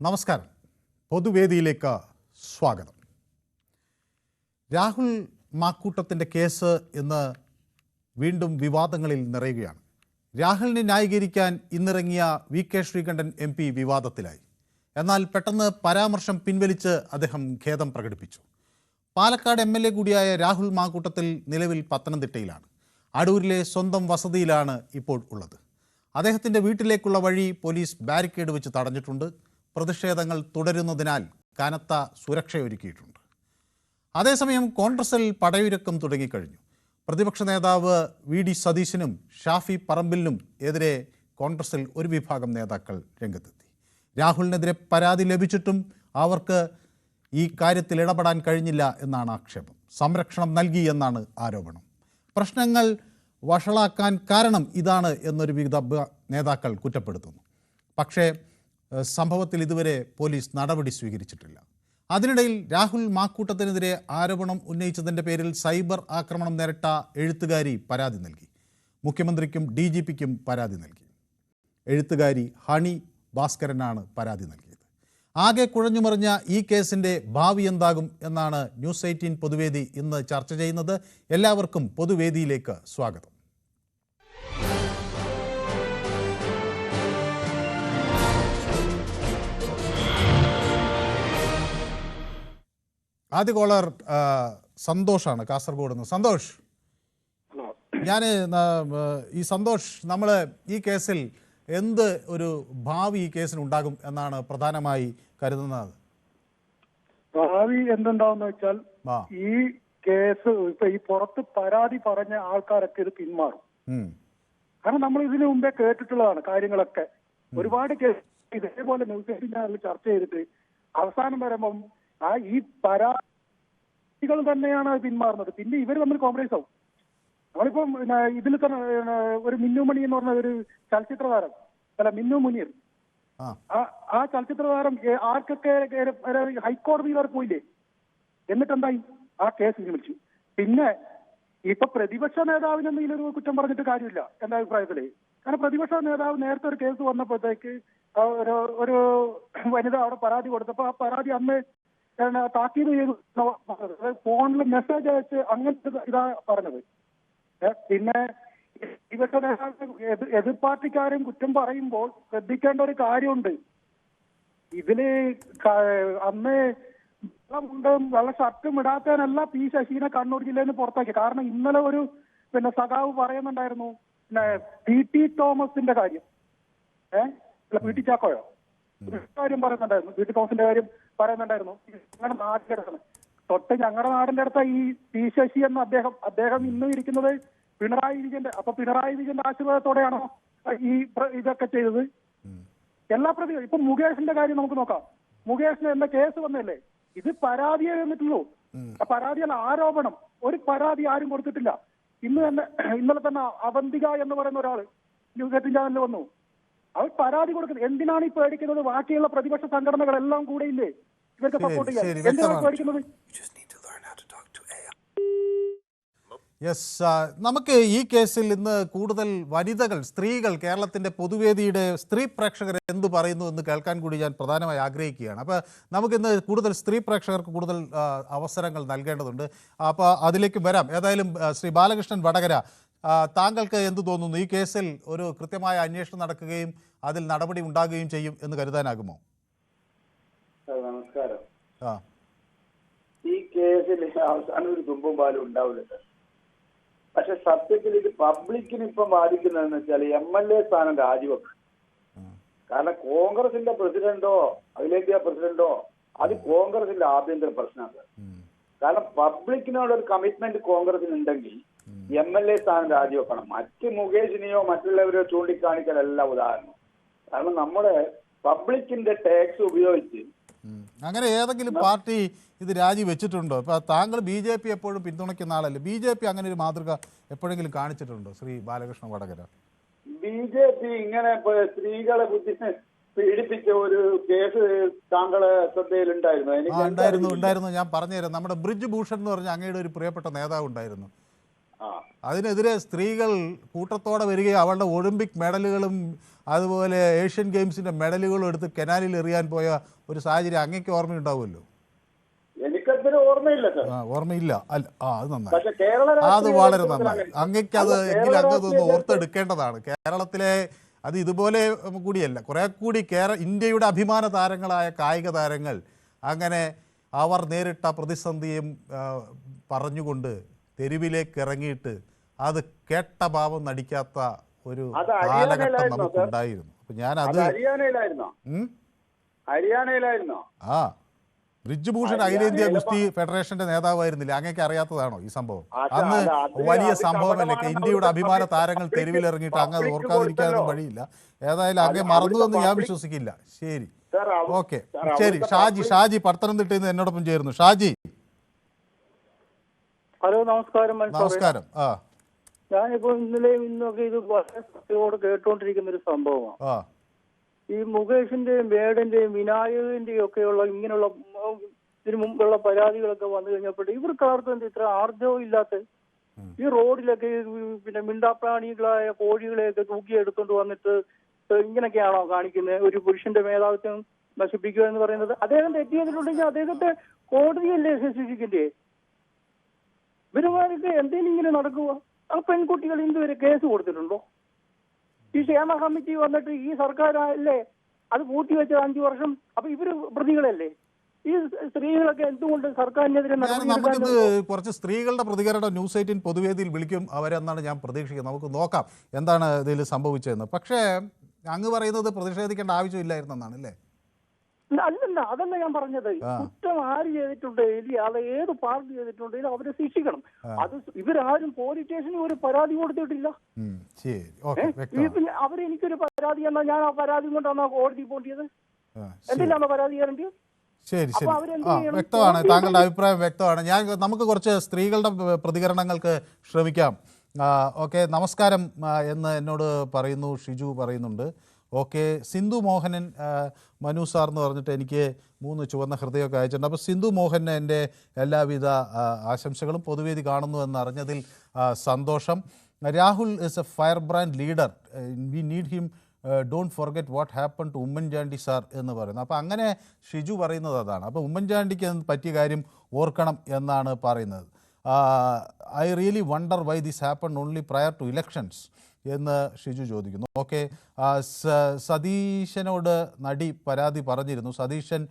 നമസ്കാരം. പൊതുവേദിയിലേക്ക് സ്വാഗതം. രാഹുൽ മാക്കൂട്ടത്തിൻ്റെ കേസ് ഇന്ന് വീണ്ടും വിവാദങ്ങളിൽ നിറയുകയാണ്. രാഹുലിനെ ന്യായീകരിക്കാൻ ഇന്നിറങ്ങിയ വി.കെ. ശ്രീകണ്ഠൻ എം പി വിവാദത്തിലായി. എന്നാൽ പെട്ടെന്ന് പരാമർശം പിൻവലിച്ച് അദ്ദേഹം ഖേദം പ്രകടിപ്പിച്ചു. പാലക്കാട് MLA കൂടിയായ രാഹുൽ മാക്കൂട്ടത്തിൽ നിലവിൽ പത്തനംതിട്ടയിലാണ്. അടൂരിലെ സ്വന്തം വസതിയിലാണ് ഇപ്പോൾ ഉള്ളത്. അദ്ദേഹത്തിൻ്റെ വീട്ടിലേക്കുള്ള വഴി പോലീസ് ബാരിക്കേഡ് വെച്ച് തടഞ്ഞിട്ടുണ്ട്. പ്രതിഷേധങ്ങൾ തുടരുന്നതിനാൽ കനത്ത സുരക്ഷയൊരുക്കിയിട്ടുണ്ട്. അതേസമയം കോൺഗ്രസിൽ പടയൊരുക്കം തുടങ്ങിക്കഴിഞ്ഞു. പ്രതിപക്ഷ നേതാവ് VD സതീശനും ഷാഫി പറമ്പിലിനും എതിരെ കോൺഗ്രസിൽ ഒരു വിഭാഗം നേതാക്കൾ രംഗത്തെത്തി. രാഹുലിനെതിരെ പരാതി ലഭിച്ചിട്ടും അവർക്ക് ഈ കാര്യത്തിൽ ഇടപെടാൻ കഴിഞ്ഞില്ല എന്നാണ് ആക്ഷേപം. സംരക്ഷണം നൽകി എന്നാണ് ആരോപണം. പ്രശ്നങ്ങൾ വഷളാക്കാൻ കാരണം ഇതാണ് എന്നൊരു വിവിധ നേതാക്കൾ കുറ്റപ്പെടുത്തുന്നു. പക്ഷേ സംഭവത്തിൽ ഇതുവരെ പോലീസ് നടപടി സ്വീകരിച്ചിട്ടില്ല. അതിനിടയിൽ രാഹുൽ മാക്കൂട്ടത്തിനെതിരെ ആരോപണം ഉന്നയിച്ചതിൻ്റെ പേരിൽ സൈബർ ആക്രമണം നേരിട്ട എഴുത്തുകാരി പരാതി നൽകി. മുഖ്യമന്ത്രിക്കും DGPക്കും പരാതി നൽകി. എഴുത്തുകാരി ഹണി ഭാസ്കരനാണ് പരാതി നൽകിയത്. ആകെ കുഴഞ്ഞുമറിഞ്ഞ ഈ കേസിൻ്റെ ഭാവി എന്താകും എന്നാണ് ന്യൂസ് 18 പൊതുവേദി ഇന്ന് ചർച്ച ചെയ്യുന്നത്. എല്ലാവർക്കും പൊതുവേദിയിലേക്ക് സ്വാഗതം. ആദ്യ കോളർ സന്തോഷാണ്, കാസർഗോഡ് നിന്ന്. സന്തോഷ്, ഞാൻ ഈ സന്തോഷ്, നമ്മൾ ഈ കേസിൽ എന്ത് ഒരു ഭാവി ഈ കേസിന് ഉണ്ടാകും എന്നാണ് പ്രധാനമായി കരുതുന്നത്? ഭാവി എന്തുണ്ടാവുന്ന വെച്ചാൽ ഈ കേസ് ഇപ്പൊ ഈ പുറത്ത് പരാതി പറഞ്ഞ ആൾക്കാരൊക്കെ ഇത് പിന്മാറും. കാരണം നമ്മൾ ഇതിനു മുമ്പേ കേട്ടിട്ടുള്ളതാണ് കാര്യങ്ങളൊക്കെ. ഒരുപാട് കേസ് ഇതേപോലെ ന്യൂസ് 18 ചർച്ച ചെയ്തിട്ട് അവസാനം വരുമ്പം ഈ പരാതികൾ തന്നെയാണ് പിന്മാറുന്നത്. പിന്നെ ഇവർ തമ്മിൽ കോംപ്രമൈസ് ആവും. നമ്മളിപ്പം ഇതിൽ തന്നെ ഒരു മിന്നു മണി എന്ന് പറഞ്ഞ ഒരു ചലച്ചിത്ര താരം, മിന്നു മുനീർ, ആ ചലച്ചിത്ര താരം ആർക്കൊക്കെ ഹൈക്കോടതി വരെ പോയില്ലേ, എന്നിട്ട് എന്തായി? ആ കേസ് പിൻവലിച്ചു. പിന്നെ ഇപ്പൊ പ്രതിപക്ഷ നേതാവിനൊന്നും ഇതിലൊരു കുറ്റം പറഞ്ഞിട്ട് കാര്യമില്ല എന്റെ അഭിപ്രായത്തില്. കാരണം പ്രതിപക്ഷ നേതാവ് നേരത്തെ ഒരു കേസ് വന്നപ്പോഴത്തേക്ക് ഒരു വനിത അവിടെ പരാതി കൊടുത്തപ്പോ ആ പരാതി അന്ന് താക്കീത് ചെയ്തു, ഫോണിൽ മെസ്സേജ് അയച്ച് അങ്ങനത്തെ ഇതാ പറഞ്ഞത്. പിന്നെ പ്രതിപക്ഷ നേതാവ് എതിർ പാർട്ടിക്കാരും കുറ്റം പറയുമ്പോൾ ശ്രദ്ധിക്കേണ്ട ഒരു കാര്യമുണ്ട്. ഇതില് അന്ന് വെള്ള ഷർട്ടും ഇടാത്തതിനല്ല P. ശശീനെ കണ്ണൂർ ജില്ലയിൽ നിന്ന് പുറത്താക്കി. കാരണം ഇന്നലെ ഒരു സഖാവ് പറയുന്നുണ്ടായിരുന്നു PT തോമസിന്റെ കാര്യം, PT ചാക്കോയോ കാര്യം പറയുന്നുണ്ടായിരുന്നു, PT തോമസിന്റെ കാര്യം പറയുന്നുണ്ടായിരുന്നു. ഞങ്ങളുടെ നാടിന്റെ അടുത്താണ്, തൊട്ട് ഞങ്ങളുടെ നാടിന്റെ അടുത്ത ഈ P. ശശി എന്ന അദ്ദേഹം ഇന്നും ഇരിക്കുന്നത് പിണറായി വിജയന്റെ. അപ്പൊ പിണറായി വിജയന്റെ ആശീർവാദത്തോടെയാണോ ഈ ഇതൊക്കെ ചെയ്തത്? എല്ലാ പ്രതികളും ഇപ്പൊ മുകേഷിന്റെ കാര്യം നമുക്ക് നോക്കാം. മുകേഷിന് എന്താ കേസ് വന്നല്ലേ? ഇത് പരാതിയെ വന്നിട്ടുള്ളൂ. പരാതിയല്ല, ആരോപണം. ഒരു പരാതി ആരും കൊടുത്തിട്ടില്ല. ഇന്നലെ തന്നെ അവന്തിക എന്ന് പറയുന്ന ഒരാള് ന്യൂസ് 18 ചാനലിൽ വന്നു. അവർ പരാതി കൊടുക്കുന്നത്. എന്തിനാണ് ഈ പേടിക്കുന്നത്? ബാക്കിയുള്ള പ്രതിപക്ഷ സംഘടനകളെല്ലാം കൂടെ ഇല്ലേ ഇവർക്ക് സപ്പോർട്ട് ചെയ്യാൻ? എന്തിനാണ് പേടിക്കുന്നത്? യെസ്, നമുക്ക് ഈ കേസിൽ ഇന്ന് കൂടുതൽ വനിതകൾ, സ്ത്രീകൾ, കേരളത്തിൻ്റെ പൊതുവേദിയുടെ സ്ത്രീ പ്രേക്ഷകർ എന്ത് പറയുന്നു എന്ന് കേൾക്കാൻ കൂടി ഞാൻ പ്രധാനമായി ആഗ്രഹിക്കുകയാണ്. അപ്പോൾ നമുക്കിന്ന് കൂടുതൽ സ്ത്രീ പ്രേക്ഷകർക്ക് കൂടുതൽ അവസരങ്ങൾ നൽകേണ്ടതുണ്ട്. അപ്പോൾ അതിലേക്ക് വരാം. ഏതായാലും ശ്രീ ബാലകൃഷ്ണൻ വടകര, താങ്കൾക്ക് എന്ത് തോന്നുന്നു? ഈ കേസിൽ ഒരു കൃത്യമായ അന്വേഷണം നടക്കുകയും അതിൽ നടപടി ഉണ്ടാകുകയും ചെയ്യും എന്ന് കരുതാനാകുമോ? നമസ്കാരം. ഈ കേസിൽ അവസാനം ഒരു തുമ്പും പാലും ഉണ്ടാവില്ല. പക്ഷെ സത്യത്തിൽ ഇത് പബ്ലിക്കിന് ഇപ്പം ബാധിക്കുന്നതെന്ന് വെച്ചാൽ MLA സ്ഥാനം രാജിവെക്കും. കാരണം കോൺഗ്രസിന്റെ പ്രസിഡന്റോ അഖിലേന്ത്യാ പ്രസിഡന്റോ അത് കോൺഗ്രസിന്റെ ആഭ്യന്തര പ്രശ്നമാണ്. കാരണം പബ്ലിക്കിനോടൊരു കമ്മിറ്റ്മെന്റ് കോൺഗ്രസിനുണ്ടെങ്കിൽ MLA സ്ഥാനം രാജിവെക്കണം. മറ്റ് മുകേഷിനെയോ മറ്റുള്ളവരെയോ ചൂണ്ടിക്കാണിക്കലല്ല ഉദാഹരണം. കാരണം നമ്മുടെ പബ്ലിക്കിന്റെ ടാക്സ് ഉപയോഗിച്ച് അങ്ങനെ ഏതെങ്കിലും പാർട്ടി ഇത് രാജിവെച്ചിട്ടുണ്ടോ? ഇപ്പൊ താങ്കൾ BJP എപ്പോഴും പിന്തുണയ്ക്കുന്ന ആളല്ലേ. BJP അങ്ങനെ ഒരു മാതൃക എപ്പോഴെങ്കിലും കാണിച്ചിട്ടുണ്ടോ ശ്രീ ബാലകൃഷ്ണ വടകര? BJP ഇങ്ങനെ സ്ത്രീകളെ പീഡിപ്പിച്ച ഒരു കേസ് താങ്കളെ ശ്രദ്ധയിലുണ്ടായിരുന്നു? ഉണ്ടായിരുന്നു. ഞാൻ പറഞ്ഞുതരാം. നമ്മുടെ ബ്രിജ് ഭൂഷൺ എന്ന് പറഞ്ഞ അങ്ങയുടെ ഒരു പ്രിയപ്പെട്ട നേതാവ് ഉണ്ടായിരുന്നു. അതിനെതിരെ സ്ത്രീകൾ കൂട്ടത്തോടെ വരികയും അവളുടെ ഒളിമ്പിക് മെഡലുകളും അതുപോലെ ഏഷ്യൻ ഗെയിംസിന്റെ മെഡലുകളും എടുത്ത് കനാലിൽ എറിയാൻ പോയ ഒരു സാഹചര്യം അങ്ങേക്ക് ഓർമ്മയുണ്ടാവുമല്ലോ. എനിക്കത്ര ഓർമ്മയില്ല സർ. ഓർമ്മയില്ല അല്ല, അത് നന്നായി, പക്ഷെ കേരള അത് വളരെ നന്നായി. അങ്ങക്ക് അത് എങ്കിലും അങ്ങതൊന്ന് ഓർത്തെടുക്കേണ്ടതാണ്. കേരളത്തിലെ അത് ഇതുപോലെ കൂടിയല്ല, കുറെ കൂടി ഇന്ത്യയുടെ അഭിമാന താരങ്ങളായ കായിക താരങ്ങൾ അങ്ങനെ അവർ നേരിട്ട പ്രതിസന്ധിയും പറഞ്ഞുകൊണ്ട് തെരുവിലേക്ക് ഇറങ്ങിയിട്ട് അത് കേട്ട ഭാവം നടിക്കാത്ത ഒരു കാലഘട്ടം നമുക്കുണ്ടായിരുന്നു. അപ്പൊ ഞാൻ അത് ഹരിയാനയിലായിരുന്നോ? ആ ബ്രിജ്ഭൂഷൺ അഖിലേന്ത്യാ ഗുസ്തി ഫെഡറേഷന്റെ നേതാവായിരുന്നില്ല. അങ്ങേക്ക് അറിയാത്തതാണോ ഈ സംഭവം? അന്ന് വലിയ സംഭവമല്ലേ, ഇന്ത്യയുടെ അഭിമാന താരങ്ങൾ തെരുവിലിറങ്ങിയിട്ട് അങ്ങ് അത് ഓർക്കാതിരിക്കാനൊന്നും വഴിയില്ല. ഏതായാലും അങ്ങേ മറന്നുവെന്ന് ഞാൻ വിശ്വസിക്കില്ല. ശരി, ഓക്കെ, ശരി. ഷാജി പത്തനംതിട്ടയിൽ നിന്ന് എന്നോടൊപ്പം ചേരുന്നു. ഷാജി, ഹലോ, നമസ്കാരം. നമസ്കാരം. ഞാനിപ്പോ ഇന്നലെയും ഇന്നൊക്കെ ഇത് വളരെ സത്യത്തോട് കേട്ടോണ്ടിരിക്കുന്ന ഒരു സംഭവമാണ്. ഈ മുകേഷിന്റെയും വേടന്റെയും വിനായകന്റെയും ഒക്കെയുള്ള ഇങ്ങനെയുള്ള ഇതിനു മുമ്പുള്ള പരാതികളൊക്കെ വന്നു കഴിഞ്ഞപ്പോൾ ഇവർക്കാർക്കും എന്താ ഇത്ര ആർജവം ഇല്ലാത്ത? ഈ റോഡിലൊക്കെ പിന്നെ മിണ്ടാപ്രാണികളായ കോഴികളെയൊക്കെ തൂക്കിയെടുത്തോണ്ട് വന്നിട്ട് ഇങ്ങനെയൊക്കെയാണോ കാണിക്കുന്നത്? ഒരു പുരുഷന്റെ മേധാവിത്വം നശിപ്പിക്കുക എന്ന് പറയുന്നത്. അദ്ദേഹം തെറ്റ് ചെയ്തിട്ടുണ്ടെങ്കിൽ അദ്ദേഹത്തെ കോടതിയല്ലേ ശിക്ഷിക്കണ്ടേ? ഇവരുമാർക്ക് എന്തെങ്കിലും ഇങ്ങനെ നടക്കുക? ആ പെൺകുട്ടികൾ ഇതുവരെ കേസ് കൊടുത്തിട്ടുണ്ടോ? ഈ ക്ഷേമ കമ്മിറ്റി വന്നിട്ട് ഈ സർക്കാരല്ലേ അത് പൂട്ടിവെച്ചത് 5 വർഷം. അപ്പൊ ഇവര് പ്രതികളല്ലേ? ഈ സ്ത്രീകളൊക്കെ എന്തുകൊണ്ട് സർക്കാരിനെതിരെ നമുക്കിത് കുറച്ച് സ്ത്രീകളുടെ പ്രതികരണം ന്യൂസ് 18 പൊതുവേദിയിൽ വിളിക്കും അവരെന്നാണ് ഞാൻ പ്രതീക്ഷിക്കുന്നത്. നമുക്ക് നോക്കാം എന്താണ് ഇതിൽ സംഭവിച്ചതെന്ന്. പക്ഷേ അങ്ങ് പറയുന്നത് പ്രതിഷേധിക്കേണ്ട ആവശ്യമില്ലായിരുന്നെന്നാണ് അല്ലേ? അല്ലല്ല, അതല്ല ഞാൻ പറഞ്ഞത്. കുറ്റം ആര് ചെയ്തിട്ടുണ്ടെങ്കിൽ അത് ഏത് പാർട്ടി ചെയ്തിട്ടുണ്ടെങ്കിലും അവരെ ശിക്ഷിക്കണം. അത് ഇവരാരും പോലീസ് സ്റ്റേഷനിൽ ഒരു പരാതി കൊടുത്തിട്ടില്ല. അവരെനിക്കൊരു പരാതി എന്നാൽ ഞാൻ ആ പരാതി കൊണ്ടാണ് കോടതി പോകേണ്ടത്. എന്തിനാണോ പരാതി തരേണ്ടത്? ശരി, വ്യക്തമാണ്, താങ്കളുടെ അഭിപ്രായം വ്യക്തമാണ്. നമുക്ക് കുറച്ച് സ്ത്രീകളുടെ പ്രതികരണങ്ങൾക്ക് ശ്രമിക്കാം. ഓക്കെ, നമസ്കാരം എന്ന് എന്നോട് പറയുന്നു, ഷിജു പറയുന്നുണ്ട്. ഓക്കെ, സിന്ധു മോഹനൻ മനു സാർ എന്ന് പറഞ്ഞിട്ട് എനിക്ക് 3 ചുവന്ന ഹൃദയമൊക്കെ അയച്ചിട്ടുണ്ട്. അപ്പോൾ സിന്ധു മോഹന് എൻ്റെ എല്ലാവിധ ആശംസകളും. പൊതുവേദി കാണുന്നു എന്നറിഞ്ഞതിൽ സന്തോഷം. Rahul is A fire brand leader, we need him, don't forget what happen to Oommen Chandy sir എന്ന് പറയുന്നത്. അപ്പോൾ അങ്ങനെ ഷിജു പറയുന്നത് അതാണ്. അപ്പോൾ ഉമ്മൻചാണ്ടിക്ക് പറ്റിയ കാര്യം ഓർക്കണം എന്നാണ് പറയുന്നത്. I really wonder why this happen only prior to elections എന്ന് ഷിജു ചോദിക്കുന്നു. ഓക്കെ, സതീശനോട് നടി പരാതി പറഞ്ഞിരുന്നു. സതീശൻ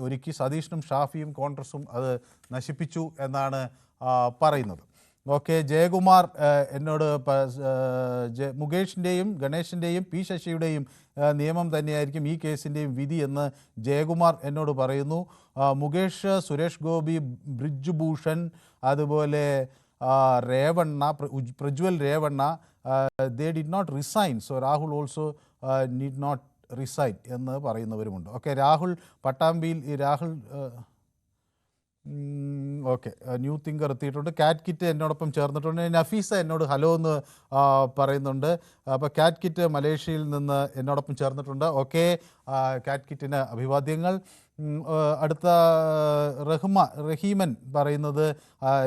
ഒരുക്കി സതീശനും ഷാഫിയും കോൺഗ്രസും അത് നശിപ്പിച്ചു എന്നാണ് പറയുന്നത്. ഓക്കെ, ജയകുമാർ എന്നോട് മുകേഷിൻ്റെയും ഗണേഷിൻ്റെയും പി ശശിയുടെയും നിയമം തന്നെയായിരിക്കും ഈ കേസിൻ്റെയും വിധി എന്ന് ജയകുമാർ എന്നോട് പറയുന്നു. മുകേഷ്, സുരേഷ് ഗോപി, ബ്രിജ്ഭൂഷൺ, അതുപോലെ Revanna, Prajwal Revanna, they did not resign, so Rahul also need not resign എന്ന് പറയുന്നവരുമുണ്ട്. ഓക്കെ, രാഹുൽ പട്ടാമ്പിയിൽ രാഹുൽ ഓക്കെ ന്യൂ തിങ്കർ എത്തിയിട്ടുണ്ട്. കാറ്റ് കിറ്റ് എന്നോടൊപ്പം ചേർന്നിട്ടുണ്ട്. നഫീസ എന്നോട് ഹലോ എന്ന് പറയുന്നുണ്ട്. അപ്പോൾ കാറ്റ് കിറ്റ് മലേഷ്യയിൽ നിന്ന് എന്നോടൊപ്പം ചേർന്നിട്ടുണ്ട്. ഓക്കെ, കാറ്റ് കിറ്റിന് അഭിവാദ്യങ്ങൾ. അടുത്ത റഹീമൻ പറയുന്നത്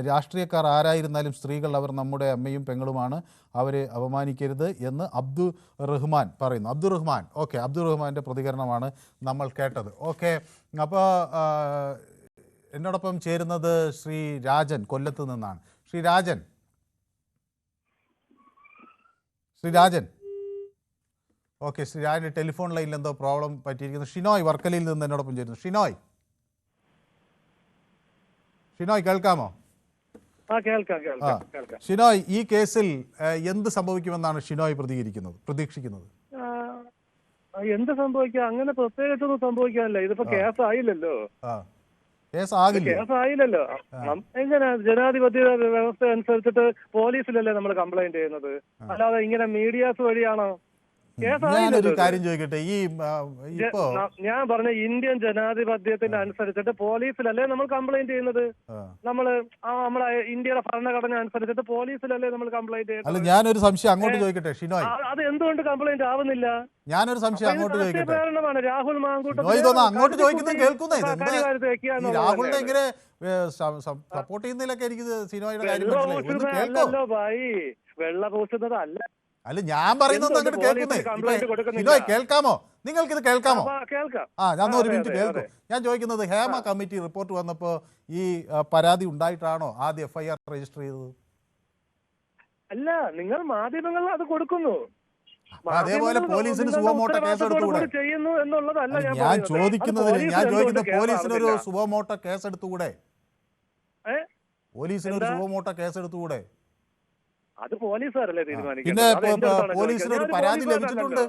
രാഷ്ട്രീയക്കാർ ആരായിരുന്നാലും സ്ത്രീകൾ അവർ നമ്മുടെ അമ്മയും പെങ്ങളുമാണ്, അവരെ അപമാനിക്കരുത് എന്ന് അബ്ദുൾ റഹ്മാൻ പറയുന്നു. അബ്ദുൾ റഹ്മാൻ, ഓക്കെ, അബ്ദുൾ റഹ്മാൻ്റെ പ്രതികരണമാണ് നമ്മൾ കേട്ടത്. ഓക്കെ, അപ്പോൾ എന്നോടൊപ്പം ചേരുന്നത് ശ്രീ രാജൻ കൊല്ലത്ത് നിന്നാണ്. ശ്രീ രാജൻ ഓക്കെ, ശ്രീ രാജൻ്റെ ടെലിഫോൺ ലൈനിൽ എന്തോ പ്രോബ്ലം പറ്റിയിരിക്കുന്നു. ഷിനോയ് വർക്കലയിൽ നിന്ന് എന്നോടൊപ്പം ചേരുന്നു. ഷിനോയ് കേൾക്കാമോ? ഷിനോയ്, ഈ കേസിൽ എന്ത് സംഭവിക്കുമെന്നാണ് ഷിനോയ് പ്രതീക്ഷിക്കുന്നത്? എന്ത് സംഭവിക്കാം? അങ്ങനെ പ്രത്യേകിച്ചൊന്നും സംഭവിക്കാനില്ല. ഇതിപ്പോ കേസായില്ലല്ലോ. കേസായില്ലല്ലോ. എങ്ങനെ ജനാധിപത്യ വ്യവസ്ഥ അനുസരിച്ചിട്ട് പോലീസിലല്ലേ നമ്മൾ കംപ്ലൈന്റ് ചെയ്യുന്നത്, അല്ലാതെ ഇങ്ങനെ മീഡിയാസ് വഴിയാണോ? ഞാനൊരു കാര്യം ചോദിക്കട്ടെ, ഈ ഇപ്പോ ഞാൻ പറഞ്ഞ ഇന്ത്യൻ ജനാധിപത്യത്തിന്റെ അനുസരിച്ചിട്ട് പോലീസിലല്ലേ നമ്മൾ കംപ്ലൈന്റ് ചെയ്യുന്നത്? നമ്മള് നമ്മളെ ഇന്ത്യയുടെ ഭരണഘടന അനുസരിച്ചിട്ട് പോലീസിലല്ലേ നമ്മൾ കംപ്ലൈന്റ് ചെയ്യുന്നത്? അല്ല, ഞാനൊരു സംശയം അങ്ങോട്ട് ചോദിക്കട്ടെ ഷിനോയ്. അത് എന്തുകൊണ്ട് കംപ്ലൈന്റ് ആവുന്നില്ല? ഞാനൊരു സംശയം അങ്ങോട്ട് ചോദിക്കട്ടെ. രാഹുൽ മാങ്കൂട്ടം അങ്ങോട്ട് ചോദിക്കുന്നത് കേൾക്കുന്നേ. രാഹുലിനെ ഇങ്ങനെ സപ്പോർട്ട് ചെയ്യുന്നതിലൊക്കെ എനിക്ക് ഷിനോയുടെ കാര്യം അല്ലല്ലോ ഭായി, വെള്ള പൂശുന്നത് അല്ല. അല്ല, ഞാൻ പറയുന്നത് അങ്ങോട്ട് കേൾക്കുന്നേ. ഷിനോയ് കേൾക്കാമോ? നിങ്ങൾക്ക് ഇത് കേൾക്കാമോ? ഞാൻ ഒരു മിനിറ്റ് കേൾക്കും. ഞാൻ ചോദിക്കുന്നത്, ഹേമ കമ്മിറ്റി റിപ്പോർട്ട് വന്നപ്പോ ഈ പരാതി ഉണ്ടായിട്ടാണോ ആദ്യം FIR രജിസ്റ്റർ ചെയ്തത്? അല്ല, നിങ്ങൾ മാധ്യമങ്ങൾ അത് കൊടുക്കുന്നു. അതേപോലെ പോലീസിന് സുവമോട്ടോ കേസെടുത്തുകൂടെ? ചെയ്യുന്നു എന്നുള്ളതല്ല ഞാൻ ചോദിക്കുന്നത് പോലീസിനൊരു സുവമോട്ടോ കേസെടുത്തുകൂടെ? പോലീസിനൊരു സുവമോട്ടോ കേസെടുത്തുകൂടെ? അത് പോലീസുകാരല്ലേ പിന്നെ തീരുമാനിക്കുന്നത്. പോലീസിനൊരു പരാതി ലഭിച്ചിട്ടുണ്ട്.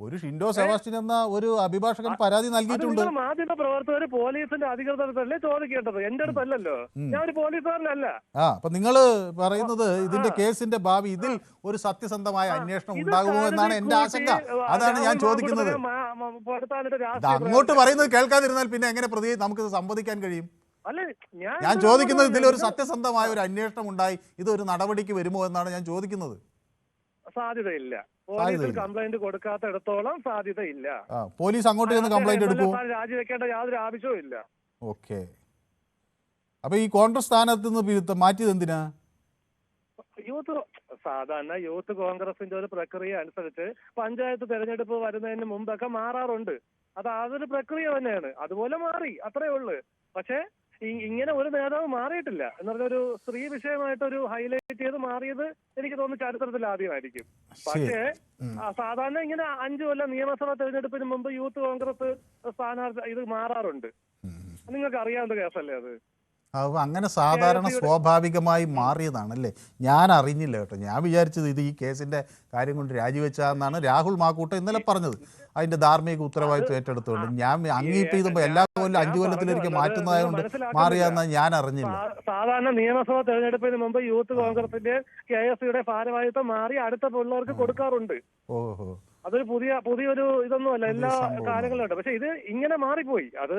ഒരു ഷിൻഡോ സെബാസ്റ്റ്യൻ എന്ന ഒരു അഭിഭാഷകൻ പരാതി നൽകിയിട്ടുണ്ട്. മാധ്യമ പ്രവർത്തകർ പോലീസിന്റെ അധികൃതരല്ലേ ചോദിക്കേണ്ടത്, എന്റെ അടുത്തല്ലോ. ഞാൻ ഒരു പോലീസുകാരനല്ല. അപ്പൊ നിങ്ങള് പറയുന്നത് ഇതിന്റെ കേസിന്റെ ഭാവി, ഇതിൽ ഒരു സത്യസന്ധമായ അന്വേഷണം ഉണ്ടാകുമോ എന്നാണ് എന്റെ ആശങ്ക. അതാണ് ഞാൻ ചോദിക്കുന്നത്. അങ്ങോട്ട് പറയുന്നത് കേൾക്കാതിരുന്നാൽ പിന്നെ എങ്ങനെ നമുക്ക് സംവദിക്കാൻ കഴിയും? ഞാൻ ചോദിക്കുന്നത്, ഇതിലൊരു സത്യസന്ധമായ ഒരു അന്വേഷണം ഉണ്ടായി ഇതൊരു നടപടിക്ക് വരുമോ എന്നാണ് ഞാൻ ചോദിക്കുന്നത്. സാധ്യതയില്ല. പോലീസിൽ കംപ്ലൈന്റ് കൊടുക്കാത്തിടത്തോളം സാധ്യതയില്ല. പോലീസ് അങ്ങോട്ട് ചെന്ന് കംപ്ലൈന്റ് എടുക്കും. രാജിവെക്കേണ്ട യാതൊരു ആവശ്യവും ഇല്ല. ഓക്കെ. അപ്പൊ ഈ കോൺഗ്രസ് സ്ഥാനത്ത് നിന്ന് മാറ്റിയത് എന്തിനാ? സാധാരണ യൂത്ത് കോൺഗ്രസിന്റെ ഒരു പ്രക്രിയ അനുസരിച്ച് പഞ്ചായത്ത് തെരഞ്ഞെടുപ്പ് വരുന്നതിന് മുമ്പൊക്കെ മാറാറുണ്ട്. അതൊരു പ്രക്രിയ തന്നെയാണ്. അതുപോലെ മാറി, അത്രേ ഉള്ളു. പക്ഷെ ഇങ്ങനെ ഒരു നേതാവ് മാറിയിട്ടില്ല എന്ന് പറഞ്ഞൊരു സ്ത്രീ വിഷയമായിട്ടൊരു ഹൈലൈറ്റ് ചെയ്ത് മാറിയത് എനിക്ക് തോന്നുന്നു ചരിത്രത്തിൽ ആദ്യമായിരിക്കും. പക്ഷേ സാധാരണ ഇങ്ങനെ 5 കൊല്ലം നിയമസഭാ തെരഞ്ഞെടുപ്പിന് മുമ്പ് യൂത്ത് കോൺഗ്രസ് സ്ഥാനാർത്ഥി ഇത് മാറാറുണ്ട്. നിങ്ങൾക്ക് അറിയാവുന്ന കേസല്ലേ അത്? അങ്ങനെ സാധാരണ സ്വാഭാവികമായി മാറിയതാണല്ലേ? ഞാൻ അറിഞ്ഞില്ല കേട്ടോ. ഞാൻ വിചാരിച്ചത് ഇത് ഈ കേസിന്റെ കാര്യം കൊണ്ട് രാജിവെച്ചാന്നാണ് രാഹുൽ മാക്കൂട്ടം ഇന്നലെ പറഞ്ഞത്. അതിന്റെ ധാർമ്മിക ഉത്തരവാദിത്വം ഏറ്റെടുത്തുകൊണ്ട് ഞാൻ ചെയ്തപ്പോൾ എല്ലാ കൊല്ലം 5 കൊല്ലത്തിലൊരിക്കൽ മാറ്റുന്നതായതുകൊണ്ട് മാറിയാന്ന് ഞാൻ അറിഞ്ഞില്ല. സാധാരണ നിയമസഭാ തെരഞ്ഞെടുപ്പിന് മുമ്പ് യൂത്ത് കോൺഗ്രസിന്റെ KSയുടെ ഭാരവാഹിത്വം മാറി അടുത്ത പിള്ളേർക്ക് കൊടുക്കാറുണ്ട്. ഓഹോ, അതൊരു പുതിയൊരു ഇതൊന്നുമല്ല, എല്ലാ കാര്യങ്ങളുണ്ട്. പക്ഷെ ഇത് ഇങ്ങനെ മാറിപ്പോയി, അത്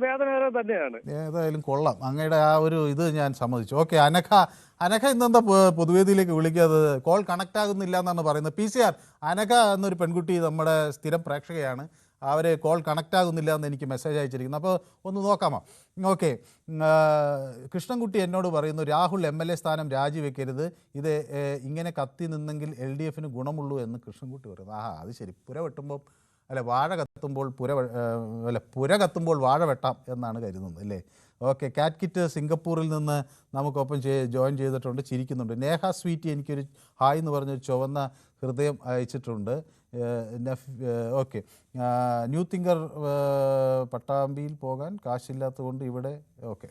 വേദനകരം തന്നെയാണ്. ഏതായാലും കൊള്ളാം, അങ്ങയുടെ ആ ഒരു ഇത് ഞാൻ സമ്മതിച്ചു. ഓക്കെ, അനഘ ഇന്നെന്താ പൊതുവേദിയിലേക്ക് വിളിക്കാതെ? കോൾ കണക്ട് ആകുന്നില്ല എന്നാണ് പറയുന്നത്. PCR അനഘ എന്നൊരു പെൺകുട്ടി നമ്മുടെ സ്ഥിരം പ്രേക്ഷകയാണ്. അവർ കോൾ കണക്ട് ആകുന്നില്ല എന്ന് എനിക്ക് മെസ്സേജ് അയച്ചിരിക്കുന്നു. അപ്പോൾ ഒന്ന് നോക്കാമോ? ഓക്കെ. കൃഷ്ണൻകുട്ടി എന്നോട് പറയുന്നു, രാഹുൽ MLA സ്ഥാനം രാജിവെക്കരുത്, ഇത് ഇങ്ങനെ കത്തി നിന്നെങ്കിൽ LDFന് ഗുണമുള്ളൂ എന്ന് കൃഷ്ണൻകുട്ടി പറയുന്നു. അത് ശരി. പുര വെട്ടുമ്പോൾ വാഴ കത്തുമ്പോൾ പുര കത്തുമ്പോൾ വാഴ വെട്ടാം എന്നാണ് കരുതുന്നത് അല്ലേ? ഓക്കെ. കാറ്റ് കിറ്റ് സിംഗപ്പൂരിൽ നിന്ന് നമുക്കൊപ്പം ജോയിൻ ചെയ്തിട്ടുണ്ട്, ചിരിക്കുന്നുണ്ട്. നേഹ സ്വീറ്റി എനിക്കൊരു ഹായ് എന്ന് പറഞ്ഞൊരു ചുവന്ന ഹൃദയം അയച്ചിട്ടുണ്ട്. ഓക്കെ. ന്യൂ തിങ്കർ പട്ടാമ്പിയിൽ പോകാൻ കാശില്ലാത്തതുകൊണ്ട് ഇവിടെ. ഓക്കെ,